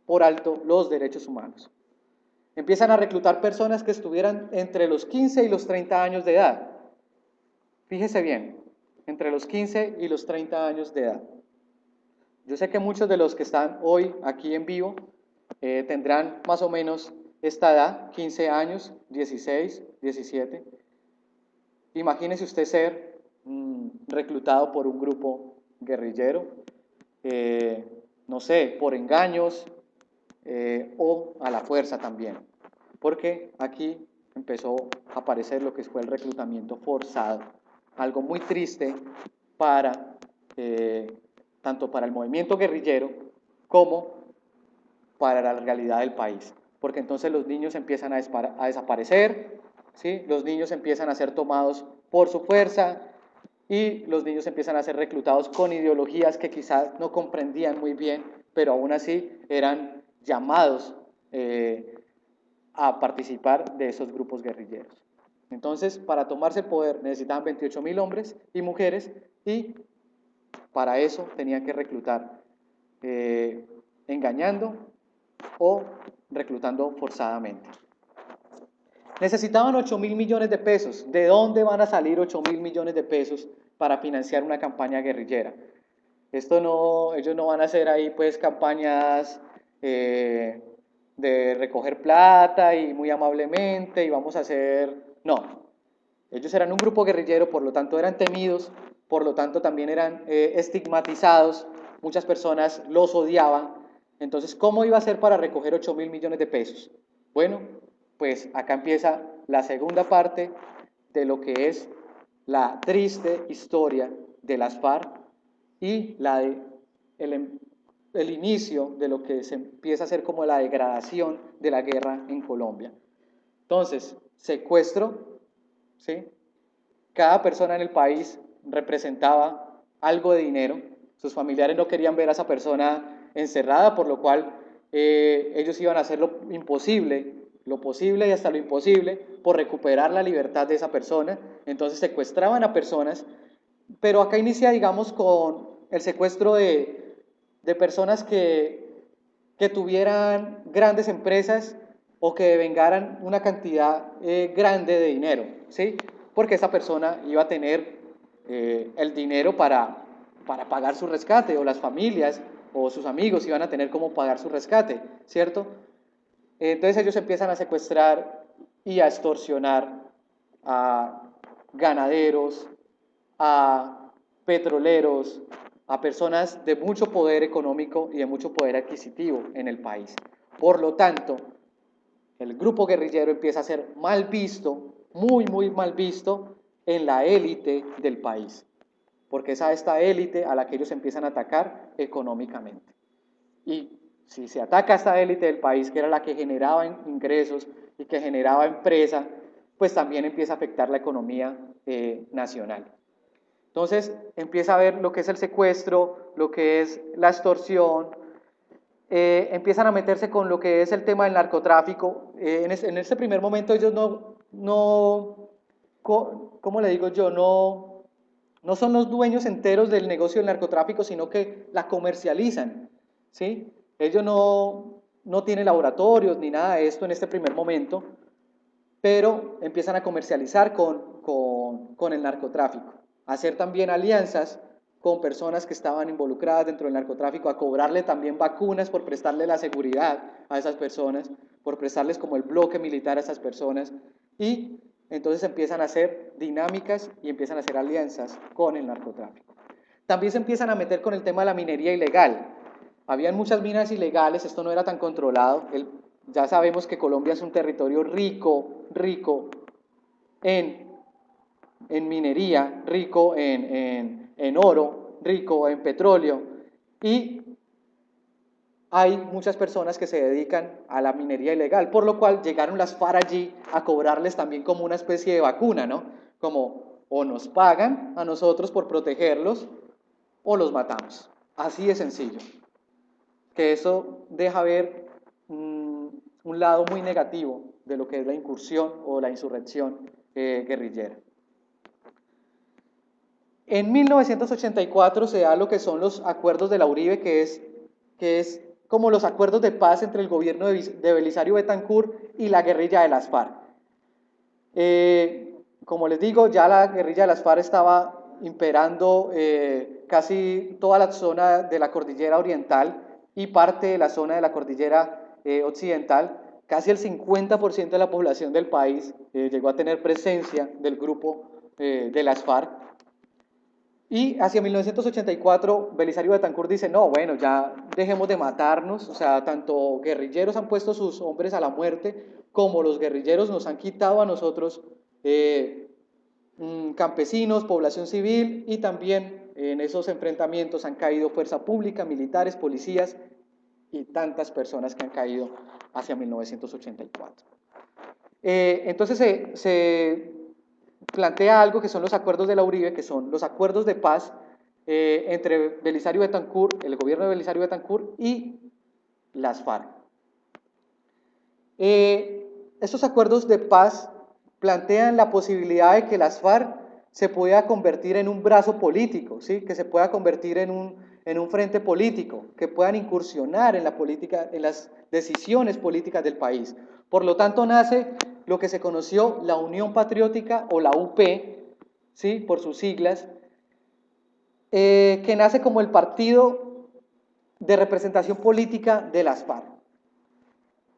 por alto los derechos humanos. Empiezan a reclutar personas que estuvieran entre los 15 y los 30 años de edad. Fíjese bien, entre los 15 y los 30 años de edad. Yo sé que muchos de los que están hoy aquí en vivo tendrán más o menos esta edad, 15 años, 16, 17. Imagínese usted ser reclutado por un grupo guerrillero, no sé, por engaños o a la fuerza también. Porque aquí empezó a aparecer lo que fue el reclutamiento forzado. Algo muy triste para tanto para el movimiento guerrillero como para la realidad del país, porque entonces los niños empiezan a desaparecer, ¿sí? Los niños empiezan a ser tomados por su fuerza y los niños empiezan a ser reclutados con ideologías que quizás no comprendían muy bien, pero aún así eran llamados a participar de esos grupos guerrilleros. Entonces, para tomarse el poder necesitaban 28.000 hombres y mujeres y para eso tenían que reclutar engañando o reclutando forzadamente. Necesitaban 8.000 millones de pesos. ¿De dónde van a salir 8.000 millones de pesos para financiar una campaña guerrillera? Ellos no van a hacer ahí pues campañas de recoger plata y muy amablemente y vamos a hacer... No, ellos eran un grupo guerrillero, por lo tanto eran temidos, por lo tanto también eran estigmatizados, muchas personas los odiaban. Entonces, ¿cómo iba a ser para recoger 8.000 millones de pesos? Bueno, pues acá empieza la segunda parte de lo que es la triste historia de las FARC y el inicio de lo que se empieza a hacer como la degradación de la guerra en Colombia. Entonces, secuestro, ¿sí? Cada persona en el país representaba algo de dinero. Sus familiares no querían ver a esa persona encerrada, por lo cual ellos iban a hacer lo posible y hasta lo imposible por recuperar la libertad de esa persona. Entonces secuestraban a personas, pero acá inicia, digamos, con el secuestro de personas que tuvieran grandes empresas o que vengaran una cantidad grande de dinero, ¿sí? Porque esa persona iba a tener el dinero para pagar su rescate, o las familias o sus amigos iban a tener cómo pagar su rescate, ¿cierto? Entonces ellos empiezan a secuestrar y a extorsionar a ganaderos, a petroleros, a personas de mucho poder económico y de mucho poder adquisitivo en el país. Por lo tanto, el grupo guerrillero empieza a ser mal visto, muy, muy mal visto en la élite del país, porque es a esta élite a la que ellos empiezan a atacar económicamente. Y si se ataca a esta élite del país, que era la que generaba ingresos y que generaba empresa, pues también empieza a afectar la economía nacional. Entonces empieza a ver lo que es el secuestro, lo que es la extorsión, empiezan a meterse con lo que es el tema del narcotráfico. En este primer momento ellos ¿cómo le digo yo? No son los dueños enteros del negocio del narcotráfico, sino que la comercializan, ¿sí? Ellos no tiene laboratorios ni nada de esto en este primer momento, pero empiezan a comercializar con el narcotráfico, a hacer también alianzas con personas que estaban involucradas dentro del narcotráfico, a cobrarle también vacunas por prestarle la seguridad a esas personas, por prestarles como el bloque militar a esas personas, y entonces empiezan a hacer dinámicas y empiezan a hacer alianzas con el narcotráfico. También se empiezan a meter con el tema de la minería ilegal. Habían muchas minas ilegales, esto no era tan controlado. Ya sabemos que Colombia es un territorio rico en minería, rico en oro, rico en petróleo, y hay muchas personas que se dedican a la minería ilegal, por lo cual llegaron las FARC allí a cobrarles también como una especie de vacuna, ¿no? Como o nos pagan a nosotros por protegerlos o los matamos. Así de sencillo. Que eso deja ver un lado muy negativo de lo que es la incursión o la insurrección guerrillera. En 1984 se da lo que son los acuerdos de la Uribe, que es como los acuerdos de paz entre el gobierno de Belisario Betancur y la guerrilla de las FARC. Como les digo, ya la guerrilla de las FARC estaba imperando casi toda la zona de la cordillera oriental y parte de la zona de la cordillera occidental. Casi el 50% de la población del país llegó a tener presencia del grupo de las FARC. Y hacia 1984, Belisario Betancur dice, no, bueno, ya dejemos de matarnos, o sea, tanto guerrilleros han puesto sus hombres a la muerte, como los guerrilleros nos han quitado a nosotros campesinos, población civil, y también en esos enfrentamientos han caído fuerza pública, militares, policías, y tantas personas que han caído hacia 1984. Entonces se plantea algo que son los acuerdos de la Uribe, que son los acuerdos de paz entre Belisario Betancur, el gobierno de Belisario Betancur y las FARC. Estos acuerdos de paz plantean la posibilidad de que las FARC se pueda convertir en un brazo político, ¿sí? Que se pueda convertir en un frente político, que puedan incursionar en la política, en las decisiones políticas del país. Por lo tanto, nace lo que se conoció la Unión Patriótica o la UP, ¿sí? Por sus siglas, que nace como el partido de representación política de las FARC.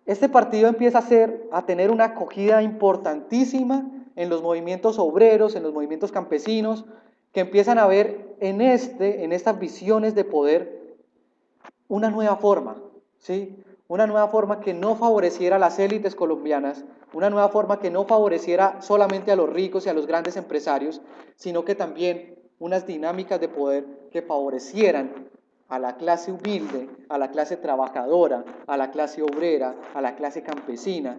Este partido empieza a tener una acogida importantísima en los movimientos obreros, en los movimientos campesinos, que empiezan a ver en estas visiones de poder una nueva forma, ¿sí? Una nueva forma que no favoreciera a las élites colombianas, una nueva forma que no favoreciera solamente a los ricos y a los grandes empresarios, sino que también unas dinámicas de poder que favorecieran a la clase humilde, a la clase trabajadora, a la clase obrera, a la clase campesina.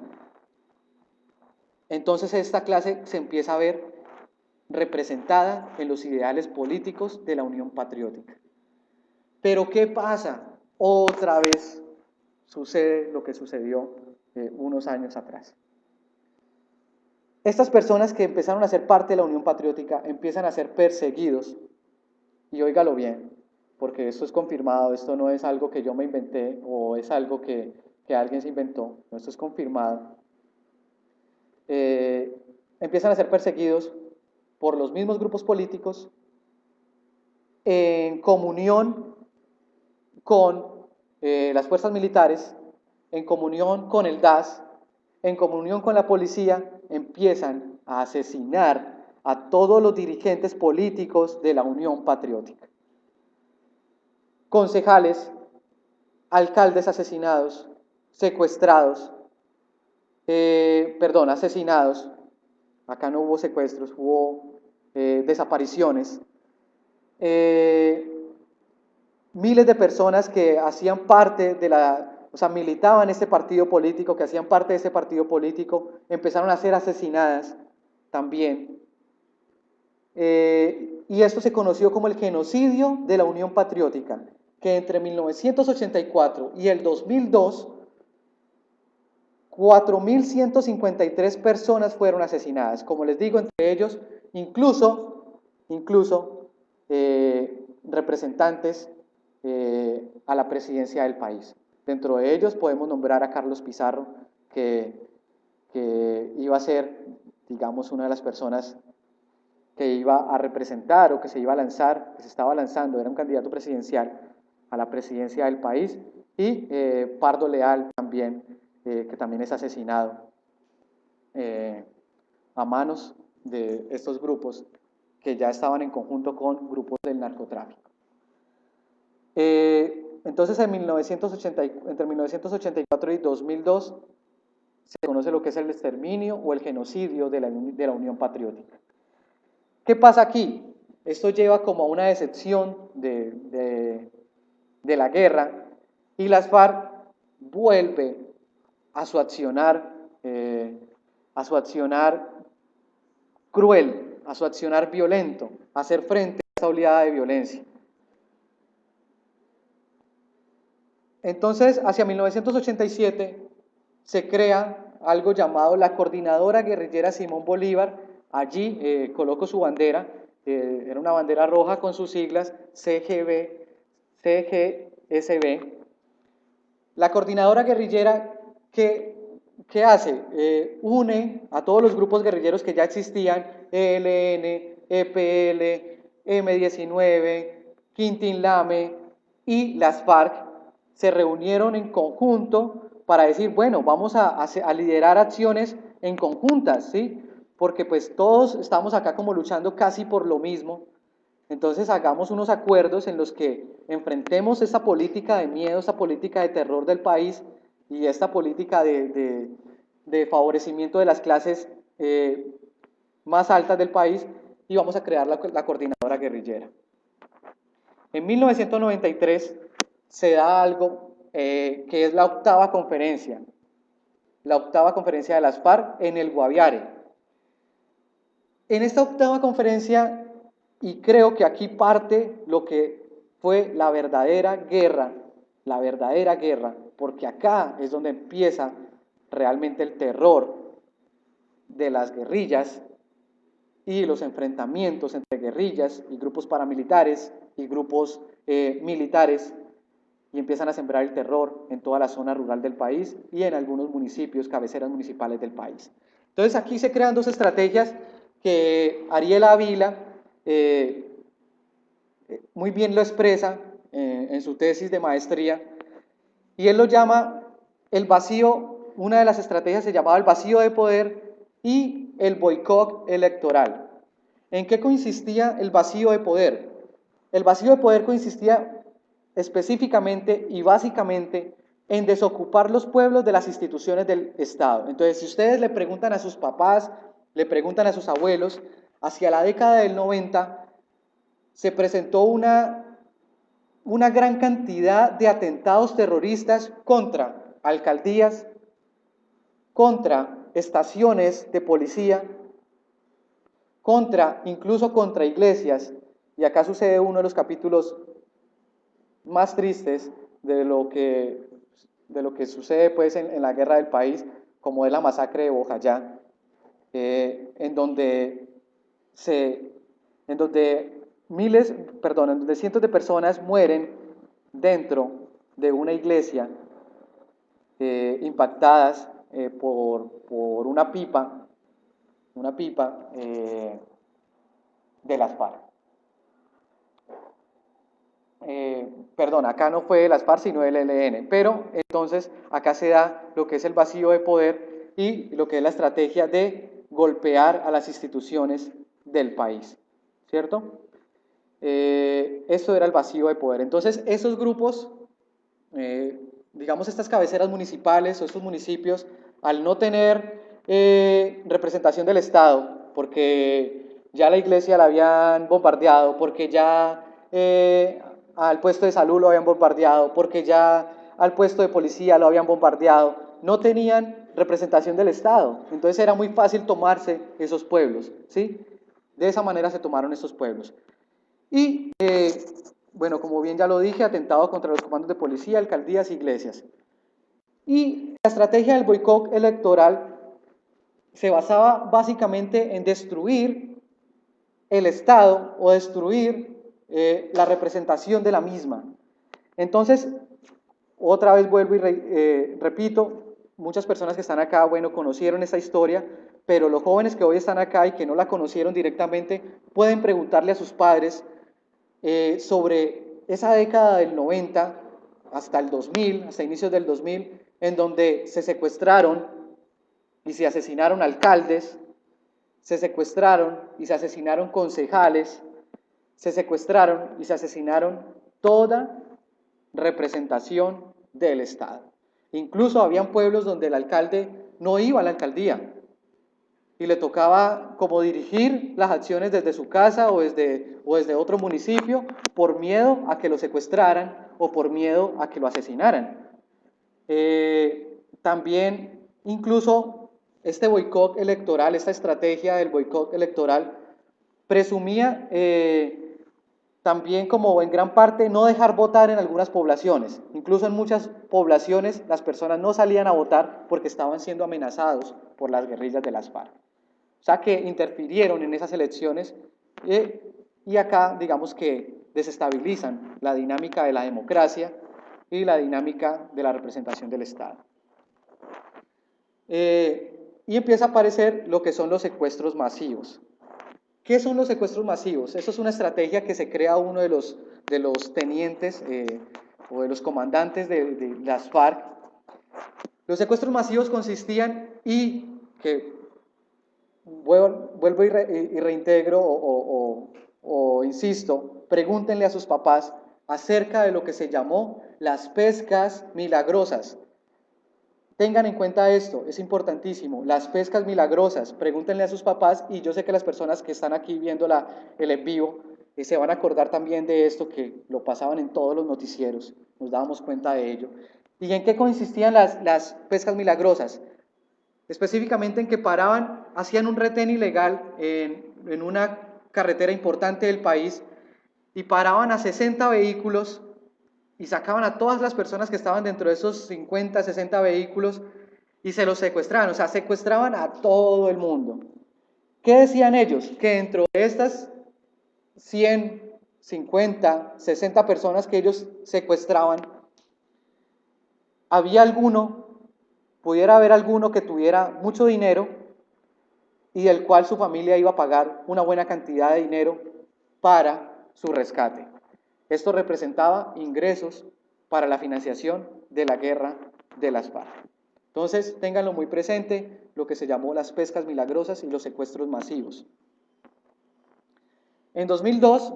Entonces esta clase se empieza a ver representada en los ideales políticos de la Unión Patriótica. Pero ¿qué pasa? Otra vez sucede lo que sucedió unos años atrás. Estas personas que empezaron a ser parte de la Unión Patriótica empiezan a ser perseguidos, y óigalo bien, porque esto es confirmado, esto no es algo que yo me inventé o es algo que alguien se inventó, no, esto es confirmado. Empiezan a ser perseguidos por los mismos grupos políticos en comunión con las fuerzas militares, en comunión con el DAS, en comunión con la policía, empiezan a asesinar a todos los dirigentes políticos de la Unión Patriótica. Concejales, alcaldes asesinados, secuestrados, asesinados. Acá no hubo secuestros, hubo desapariciones. Miles de personas que hacían parte militaban en este partido político, que hacían parte de ese partido político, empezaron a ser asesinadas también. Y esto se conoció como el genocidio de la Unión Patriótica, que entre 1984 y el 2002, 4.153 personas fueron asesinadas. Como les digo, entre ellos, incluso representantes a la presidencia del país. Dentro de ellos podemos nombrar a Carlos Pizarro, que iba a ser, digamos, una de las personas que iba a representar o que se iba a lanzar, que se estaba lanzando, era un candidato presidencial a la presidencia del país, y Pardo Leal también, que también es asesinado a manos de estos grupos que ya estaban en conjunto con grupos del narcotráfico. Entonces, entre 1984 y 2002 se conoce lo que es el exterminio o el genocidio de la Unión Patriótica. ¿Qué pasa aquí? Esto lleva como a una decepción de la guerra, y las FARC vuelve a su accionar cruel, a su accionar violento, a hacer frente a esa oleada de violencia. Entonces, hacia 1987 se crea algo llamado la Coordinadora Guerrillera Simón Bolívar. Allí coloco su bandera, era una bandera roja con sus siglas CGSB. La Coordinadora Guerrillera, ¿qué hace? Une a todos los grupos guerrilleros que ya existían: ELN, EPL, M19, Quintín Lame y las FARC. Se reunieron en conjunto para decir, bueno, vamos a liderar acciones en conjuntas, ¿sí? Porque pues todos estamos acá como luchando casi por lo mismo. Entonces hagamos unos acuerdos en los que enfrentemos esta política de miedo, esta política de terror del país y esta política de favorecimiento de las clases más altas del país, y vamos a crear la Coordinadora Guerrillera. En 1993 se da algo que es la octava conferencia de las FARC en el Guaviare. En esta octava conferencia, y creo que aquí parte lo que fue la verdadera guerra, porque acá es donde empieza realmente el terror de las guerrillas y los enfrentamientos entre guerrillas y grupos paramilitares y grupos militares, y empiezan a sembrar el terror en toda la zona rural del país y en algunos municipios, cabeceras municipales del país. Entonces aquí se crean dos estrategias que Ariel Ávila muy bien lo expresa en su tesis de maestría, y él lo llama el vacío. Una de las estrategias se llamaba el vacío de poder y el boicot electoral. ¿En qué consistía el vacío de poder? El vacío de poder consistía específicamente y básicamente en desocupar los pueblos de las instituciones del Estado. Entonces, si ustedes le preguntan a sus papás, le preguntan a sus abuelos, hacia la década del 90 se presentó una gran cantidad de atentados terroristas contra alcaldías, contra estaciones de policía, incluso contra iglesias. Y acá sucede uno de los capítulos más tristes de lo que sucede pues en la guerra del país, como es la masacre de Bojayá, en donde cientos de personas mueren dentro de una iglesia, impactadas por una pipa de las FARC. Acá no fue las FARC sino el ELN, pero entonces acá se da lo que es el vacío de poder y lo que es la estrategia de golpear a las instituciones del país, ¿cierto? Esto era el vacío de poder. Entonces esos grupos, digamos estas cabeceras municipales o estos municipios, al no tener representación del Estado, porque ya la iglesia la habían bombardeado, porque ya al puesto de salud lo habían bombardeado, porque ya al puesto de policía lo habían bombardeado, no tenían representación del Estado. Entonces era muy fácil tomarse esos pueblos, ¿sí? De esa manera se tomaron esos pueblos. Y, bueno, como bien ya lo dije, atentado contra los comandos de policía, alcaldías, iglesias. Y la estrategia del boicot electoral se basaba básicamente en destruir el Estado o destruir la representación de la misma. Entonces, Otra vez vuelvo y repito, muchas personas que están acá, bueno, conocieron esta historia, pero los jóvenes que hoy están acá y que no la conocieron directamente, pueden preguntarle a sus padres sobre esa década del 90 hasta el 2000, hasta inicios del 2000, en donde se secuestraron y se asesinaron alcaldes, se secuestraron y se asesinaron concejales, se secuestraron y se asesinaron toda representación del Estado. Incluso habían pueblos donde el alcalde no iba a la alcaldía y le tocaba como dirigir las acciones desde su casa o desde otro municipio por miedo a que lo secuestraran o por miedo a que lo asesinaran. También incluso este boicot electoral, esta estrategia del boicot electoral presumía también como en gran parte no dejar votar en algunas poblaciones. Incluso en muchas poblaciones las personas no salían a votar porque estaban siendo amenazados por las guerrillas de las FARC. O sea que interfirieron en esas elecciones y acá digamos que desestabilizan la dinámica de la democracia y la dinámica de la representación del Estado. Y empieza a aparecer lo que son los secuestros masivos. ¿Qué son los secuestros masivos? Eso es una estrategia que se crea uno de los tenientes o de los comandantes de las FARC. Los secuestros masivos consistían y que vuelvo y reintegro o insisto, pregúntenle a sus papás acerca de lo que se llamó las pescas milagrosas. Tengan en cuenta esto, es importantísimo, las pescas milagrosas, pregúntenle a sus papás y yo sé que las personas que están aquí viendo el en vivo se van a acordar también de esto que lo pasaban en todos los noticieros, nos dábamos cuenta de ello. ¿Y en qué consistían las pescas milagrosas? Específicamente en que paraban, hacían un retén ilegal en una carretera importante del país y paraban a 60 vehículos y sacaban a todas las personas que estaban dentro de esos 50, 60 vehículos y se los secuestraban, o sea, secuestraban a todo el mundo. ¿Qué decían ellos? Que dentro de estas 100, 50, 60 personas que ellos secuestraban, pudiera haber alguno que tuviera mucho dinero y del cual su familia iba a pagar una buena cantidad de dinero para su rescate. Esto representaba ingresos para la financiación de la guerra de las FARC. Entonces, ténganlo muy presente, lo que se llamó las pescas milagrosas y los secuestros masivos. En 2002,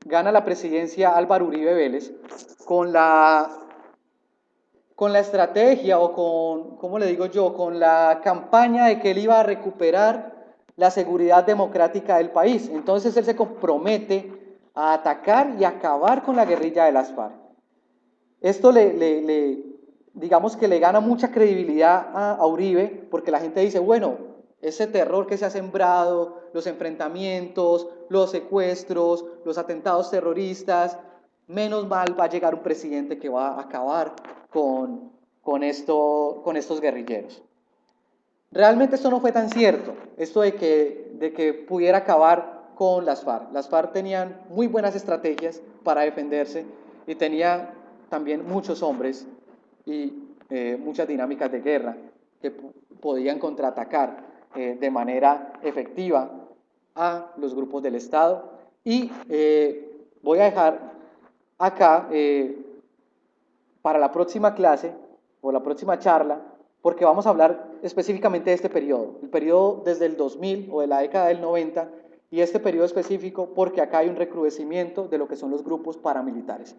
gana la presidencia Álvaro Uribe Vélez con la estrategia o con la campaña de que él iba a recuperar la seguridad democrática del país. Entonces él se compromete a atacar y acabar con la guerrilla de las FARC. Esto digamos que le gana mucha credibilidad a Uribe, porque la gente dice, bueno, ese terror que se ha sembrado, los enfrentamientos, los secuestros, los atentados terroristas, menos mal va a llegar un presidente que va a acabar con estos guerrilleros. Realmente esto no fue tan cierto, esto de que pudiera acabar con las FARC. Las FARC tenían muy buenas estrategias para defenderse y tenía también muchos hombres y muchas dinámicas de guerra que podían contraatacar de manera efectiva a los grupos del Estado. Y voy a dejar acá para la próxima clase o la próxima charla, porque vamos a hablar específicamente de este periodo, el periodo desde el 2000 o de la década del 90 y este periodo específico porque acá hay un recrudecimiento de lo que son los grupos paramilitares.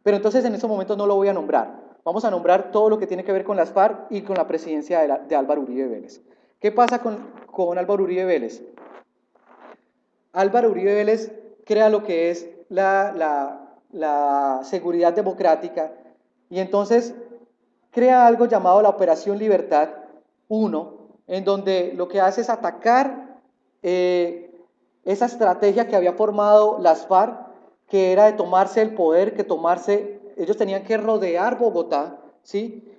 Pero entonces en estos momentos no lo voy a nombrar, vamos a nombrar todo lo que tiene que ver con las FARC y con la presidencia de Álvaro Uribe Vélez. ¿Qué pasa con Álvaro Uribe Vélez? Álvaro Uribe Vélez crea lo que es la seguridad democrática y entonces crea algo llamado la Operación Libertad 1, en donde lo que hace es atacar esa estrategia que había formado las FARC, que era de tomarse el poder, ellos tenían que rodear Bogotá, ¿sí?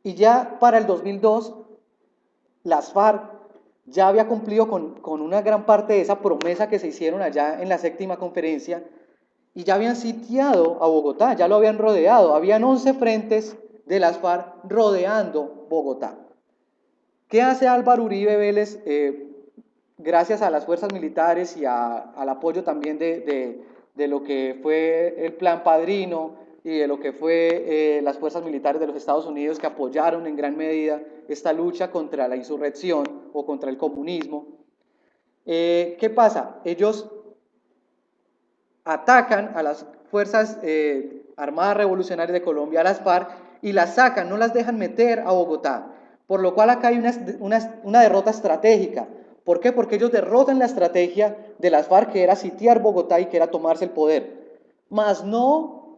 Y ya para el 2002, las FARC ya había cumplido con una gran parte de esa promesa que se hicieron allá en la séptima conferencia, y ya habían sitiado a Bogotá, ya lo habían rodeado, habían 11 frentes de las FARC rodeando Bogotá. ¿Qué hace Álvaro Uribe Vélez? Gracias a las fuerzas militares y al apoyo también de lo que fue el Plan Padrino y de lo que fue las fuerzas militares de los Estados Unidos, que apoyaron en gran medida esta lucha contra la insurrección o contra el comunismo. ¿Qué pasa? Ellos atacan a las fuerzas armadas revolucionarias de Colombia, a las FARC, y las sacan, no las dejan meter a Bogotá. Por lo cual acá hay una derrota estratégica. ¿Por qué? Porque ellos derrotan la estrategia de las FARC, que era sitiar Bogotá y que era tomarse el poder. Más no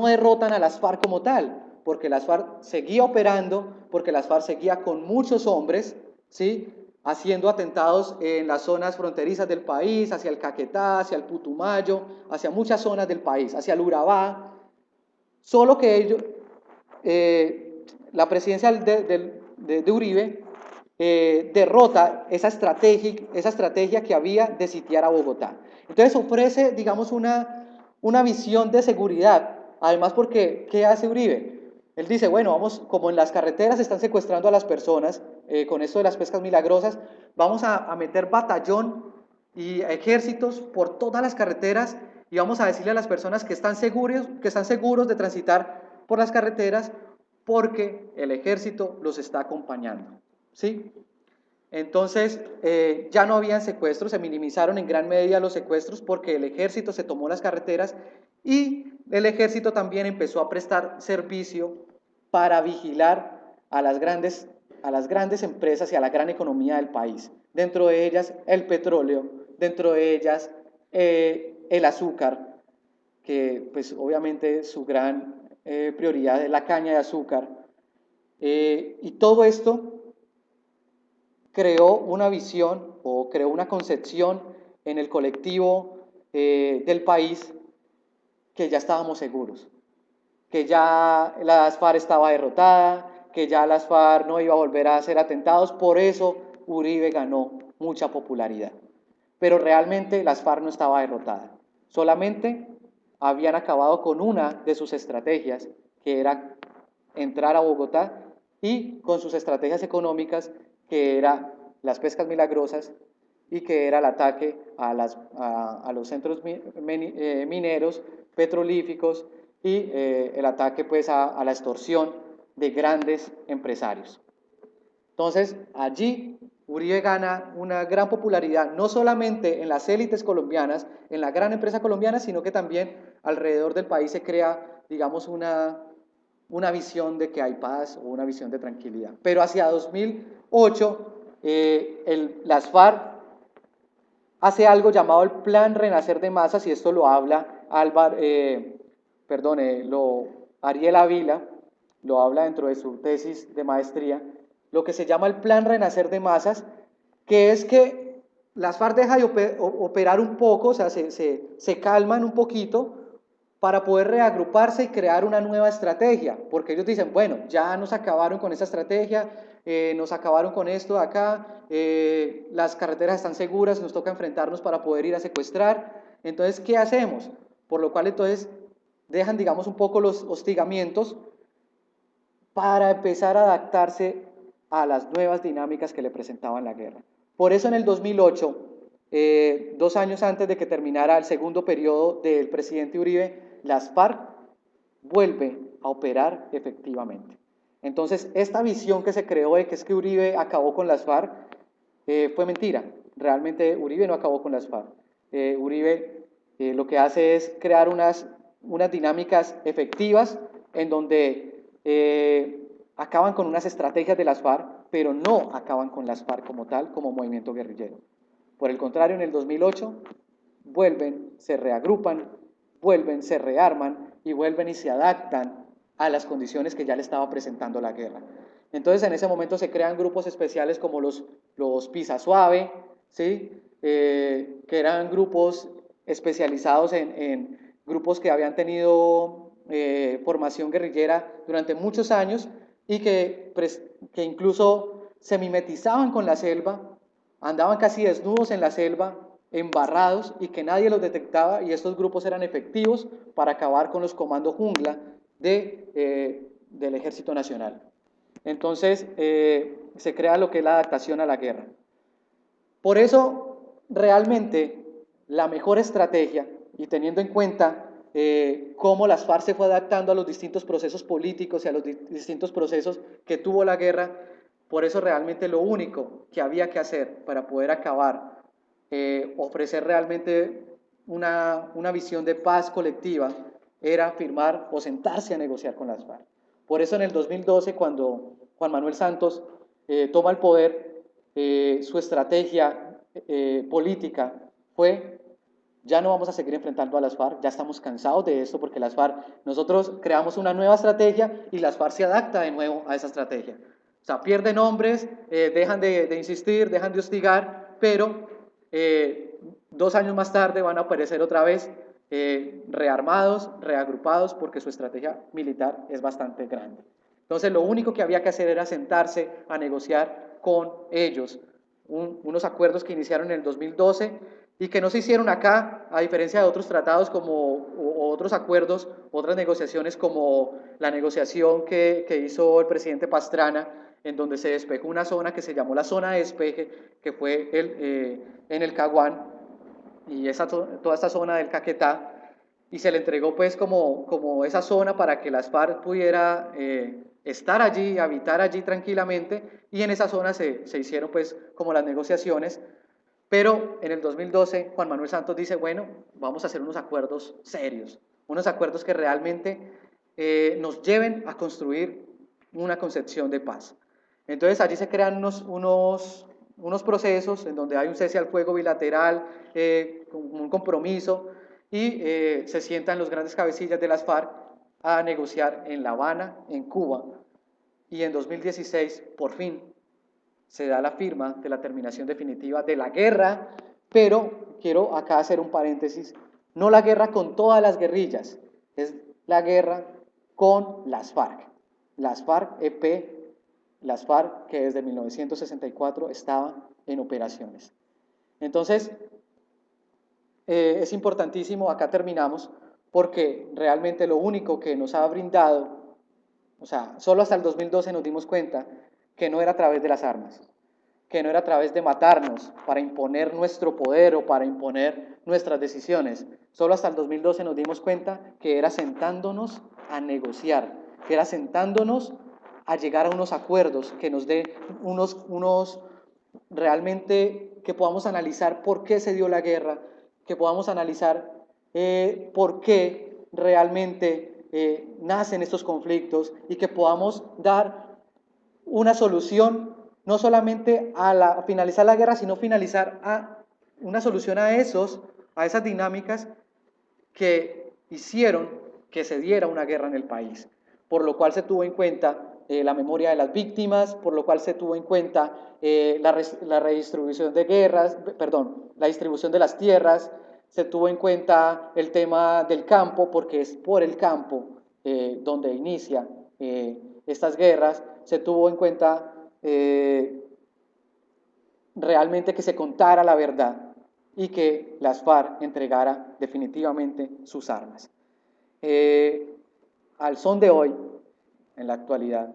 derrotan a las FARC como tal, porque las FARC seguía operando, porque las FARC seguía con muchos hombres, ¿sí?, haciendo atentados en las zonas fronterizas del país, hacia el Caquetá, hacia el Putumayo, hacia muchas zonas del país, hacia el Urabá. Solo que ellos, la presidencia de Uribe derrota esa estrategia que había de sitiar a Bogotá. Entonces ofrece, digamos, una visión de seguridad. Además, porque, ¿qué hace Uribe? Él dice, bueno, vamos, como en las carreteras están secuestrando a las personas, con esto de las pescas milagrosas, vamos a meter batallón y ejércitos por todas las carreteras y vamos a decirle a las personas que están seguros de transitar por las carreteras porque el ejército los está acompañando, ¿sí? Entonces, ya no habían secuestros, se minimizaron en gran medida los secuestros porque el ejército se tomó las carreteras y el ejército también empezó a prestar servicio para vigilar a las grandes empresas y a la gran economía del país. Dentro de ellas, el petróleo, dentro de ellas, el azúcar, que pues obviamente su gran prioridad es la caña de azúcar. Y todo esto creó una visión o creó una concepción en el colectivo del país que ya estábamos seguros, que ya las FARC estaba derrotada, que ya las FARC no iba a volver a hacer atentados, por eso Uribe ganó mucha popularidad. Pero realmente las FARC no estaba derrotada, solamente habían acabado con una de sus estrategias, que era entrar a Bogotá, y con sus estrategias económicas, que era las pescas milagrosas y que era el ataque a los centros mineros, petrolíficos y el ataque pues a la extorsión de grandes empresarios. Entonces, allí Uribe gana una gran popularidad, no solamente en las élites colombianas, en la gran empresa colombiana, sino que también alrededor del país se crea, digamos, una visión de que hay paz o una visión de tranquilidad. Pero hacia 2008, las FARC hace algo llamado el Plan Renacer de Masas, y esto lo habla Ariel Ávila, lo habla dentro de su tesis de maestría, lo que se llama el Plan Renacer de Masas, que es que las FARC dejan de operar un poco, o sea, se calman un poquito para poder reagruparse y crear una nueva estrategia, porque ellos dicen, bueno, ya nos acabaron con esa estrategia, nos acabaron con esto de acá, las carreteras están seguras, nos toca enfrentarnos para poder ir a secuestrar, entonces, ¿qué hacemos? Por lo cual, entonces, dejan, digamos, un poco los hostigamientos para empezar a adaptarse a las nuevas dinámicas que le presentaban la guerra. Por eso en el 2008, 2 años antes de que terminara el segundo periodo del presidente Uribe, las FARC vuelven a operar efectivamente. Entonces, esta visión que se creó de que es que Uribe acabó con las FARC, fue mentira. Realmente Uribe no acabó con las FARC. Uribe lo que hace es crear unas dinámicas efectivas en donde acaban con unas estrategias de las FARC, pero no acaban con las FARC como tal, como movimiento guerrillero. Por el contrario, en el 2008 vuelven, se reagrupan, vuelven, se rearman y vuelven y se adaptan a las condiciones que ya le estaba presentando la guerra. Entonces, en ese momento se crean grupos especiales como los Pisa Suave, ¿sí? Que eran grupos especializados en grupos que habían tenido formación guerrillera durante muchos años y que incluso se mimetizaban con la selva, andaban casi desnudos en la selva, embarrados y que nadie los detectaba, y estos grupos eran efectivos para acabar con los comandos jungla del Ejército Nacional. Entonces se crea lo que es la adaptación a la guerra. Por eso, realmente, la mejor estrategia, y teniendo en cuenta cómo las FARC se fue adaptando a los distintos procesos políticos y a los distintos procesos que tuvo la guerra, por eso realmente lo único que había que hacer para poder acabar, ofrecer realmente una visión de paz colectiva, era firmar o sentarse a negociar con las FARC. Por eso en el 2012, cuando Juan Manuel Santos toma el poder, su estrategia política fue: ya no vamos a seguir enfrentando a las FARC, ya estamos cansados de esto, porque las FARC, nosotros creamos una nueva estrategia y las FARC se adapta de nuevo a esa estrategia. O sea, pierden hombres, dejan de insistir, dejan de hostigar, pero 2 años más tarde van a aparecer otra vez rearmados, reagrupados, porque su estrategia militar es bastante grande. Entonces, lo único que había que hacer era sentarse a negociar con ellos unos acuerdos que iniciaron en el 2012 y que no se hicieron acá, a diferencia de otros tratados o otros acuerdos, otras negociaciones, como la negociación que hizo el presidente Pastrana, en donde se despejó una zona que se llamó la zona de despeje, que fue en el Caguán, y toda esta zona del Caquetá, y se le entregó pues como esa zona para que las FARC pudiera estar allí, habitar allí tranquilamente, y en esa zona se hicieron pues como las negociaciones. Pero en el 2012 Juan Manuel Santos dice: bueno, vamos a hacer unos acuerdos serios, unos acuerdos que realmente nos lleven a construir una concepción de paz. Entonces allí se crean unos procesos en donde hay un cese al fuego bilateral, un compromiso, y se sientan los grandes cabecillas de las FARC a negociar en La Habana, en Cuba, y en 2016 por fin se da la firma de la terminación definitiva de la guerra, pero quiero acá hacer un paréntesis: no la guerra con todas las guerrillas, es la guerra con las FARC, las FARC-EP, las FARC que desde 1964 estaban en operaciones. Entonces, es importantísimo, acá terminamos, porque realmente lo único que nos ha brindado, o sea, solo hasta el 2012 nos dimos cuenta que no era a través de las armas, que no era a través de matarnos para imponer nuestro poder o para imponer nuestras decisiones. Solo hasta el 2012 nos dimos cuenta que era sentándonos a negociar, que era sentándonos a llegar a unos acuerdos que nos dé unos realmente, que podamos analizar por qué se dio la guerra, que podamos analizar por qué realmente nacen estos conflictos, y que podamos dar una solución, no solamente a finalizar la guerra, sino finalizar una solución a esas dinámicas que hicieron que se diera una guerra en el país, por lo cual se tuvo en cuenta la memoria de las víctimas, por lo cual se tuvo en cuenta la redistribución de la distribución de las tierras, se tuvo en cuenta el tema del campo, porque es por el campo donde inicia estas guerras, se tuvo en cuenta realmente que se contara la verdad y que las FARC entregara definitivamente sus armas. Al son de hoy, en la actualidad,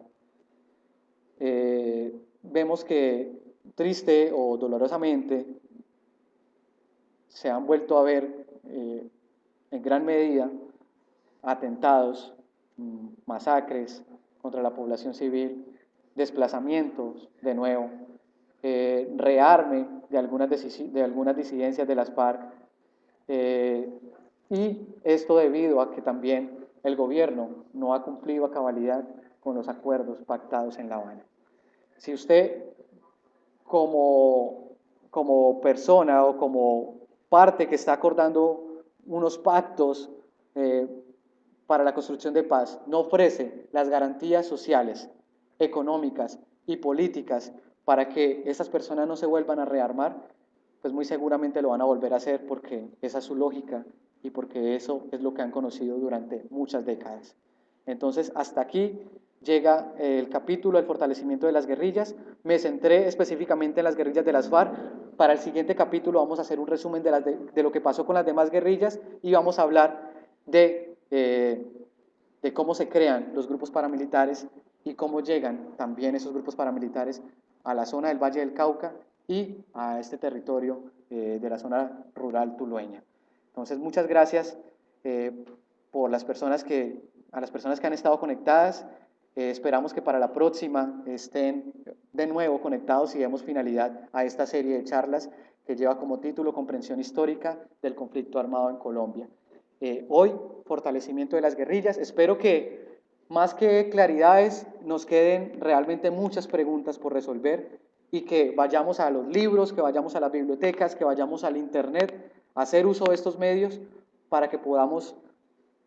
vemos que triste o dolorosamente se han vuelto a ver en gran medida atentados, masacres contra la población civil, desplazamientos de nuevo, rearme de algunas disidencias de las FARC, y esto debido a que también el gobierno no ha cumplido a cabalidad con los acuerdos pactados en La Habana. Si usted, como persona o como parte que está acordando unos pactos para la construcción de paz, no ofrece las garantías sociales, económicas y políticas para que esas personas no se vuelvan a rearmar, pues muy seguramente lo van a volver a hacer, porque esa es su lógica y porque eso es lo que han conocido durante muchas décadas. Entonces, hasta aquí llega el capítulo del fortalecimiento de las guerrillas. Me centré específicamente en las guerrillas de las FARC. Para el siguiente capítulo vamos a hacer un resumen de lo que pasó con las demás guerrillas y vamos a hablar de cómo se crean los grupos paramilitares y cómo llegan también esos grupos paramilitares a la zona del Valle del Cauca y a este territorio de la zona rural tulueña. Entonces, muchas gracias por a las personas que han estado conectadas. Esperamos que para la próxima estén de nuevo conectados y demos finalidad a esta serie de charlas que lleva como título Comprensión histórica del conflicto armado en Colombia. Hoy, fortalecimiento de las guerrillas. Espero que más que claridades nos queden realmente muchas preguntas por resolver y que vayamos a los libros, que vayamos a las bibliotecas, que vayamos al internet a hacer uso de estos medios para que podamos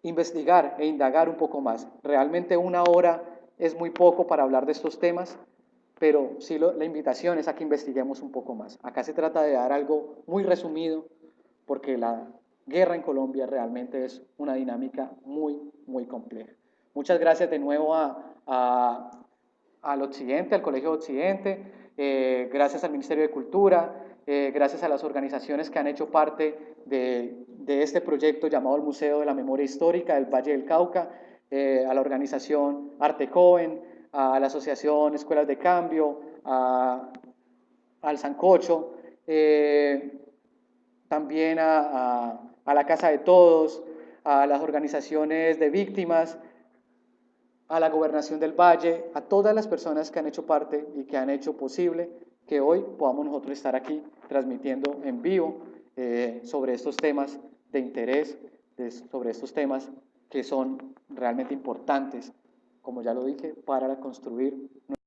investigar e indagar un poco más. Realmente una hora es muy poco para hablar de estos temas, pero sí la invitación es a que investiguemos un poco más. Acá se trata de dar algo muy resumido, porque la guerra en Colombia realmente es una dinámica muy, muy compleja. Muchas gracias de nuevo al Occidente, al Colegio Occidente, gracias al Ministerio de Cultura, gracias a las organizaciones que han hecho parte de este proyecto llamado el Museo de la Memoria Histórica del Valle del Cauca, a la organización Arte Joven, a la Asociación Escuelas de Cambio, al Sancocho, también a la Casa de Todos, a las organizaciones de víctimas, a la Gobernación del Valle, a todas las personas que han hecho parte y que han hecho posible que hoy podamos nosotros estar aquí transmitiendo en vivo sobre estos temas de interés, sobre estos temas que son realmente importantes, como ya lo dije, para construir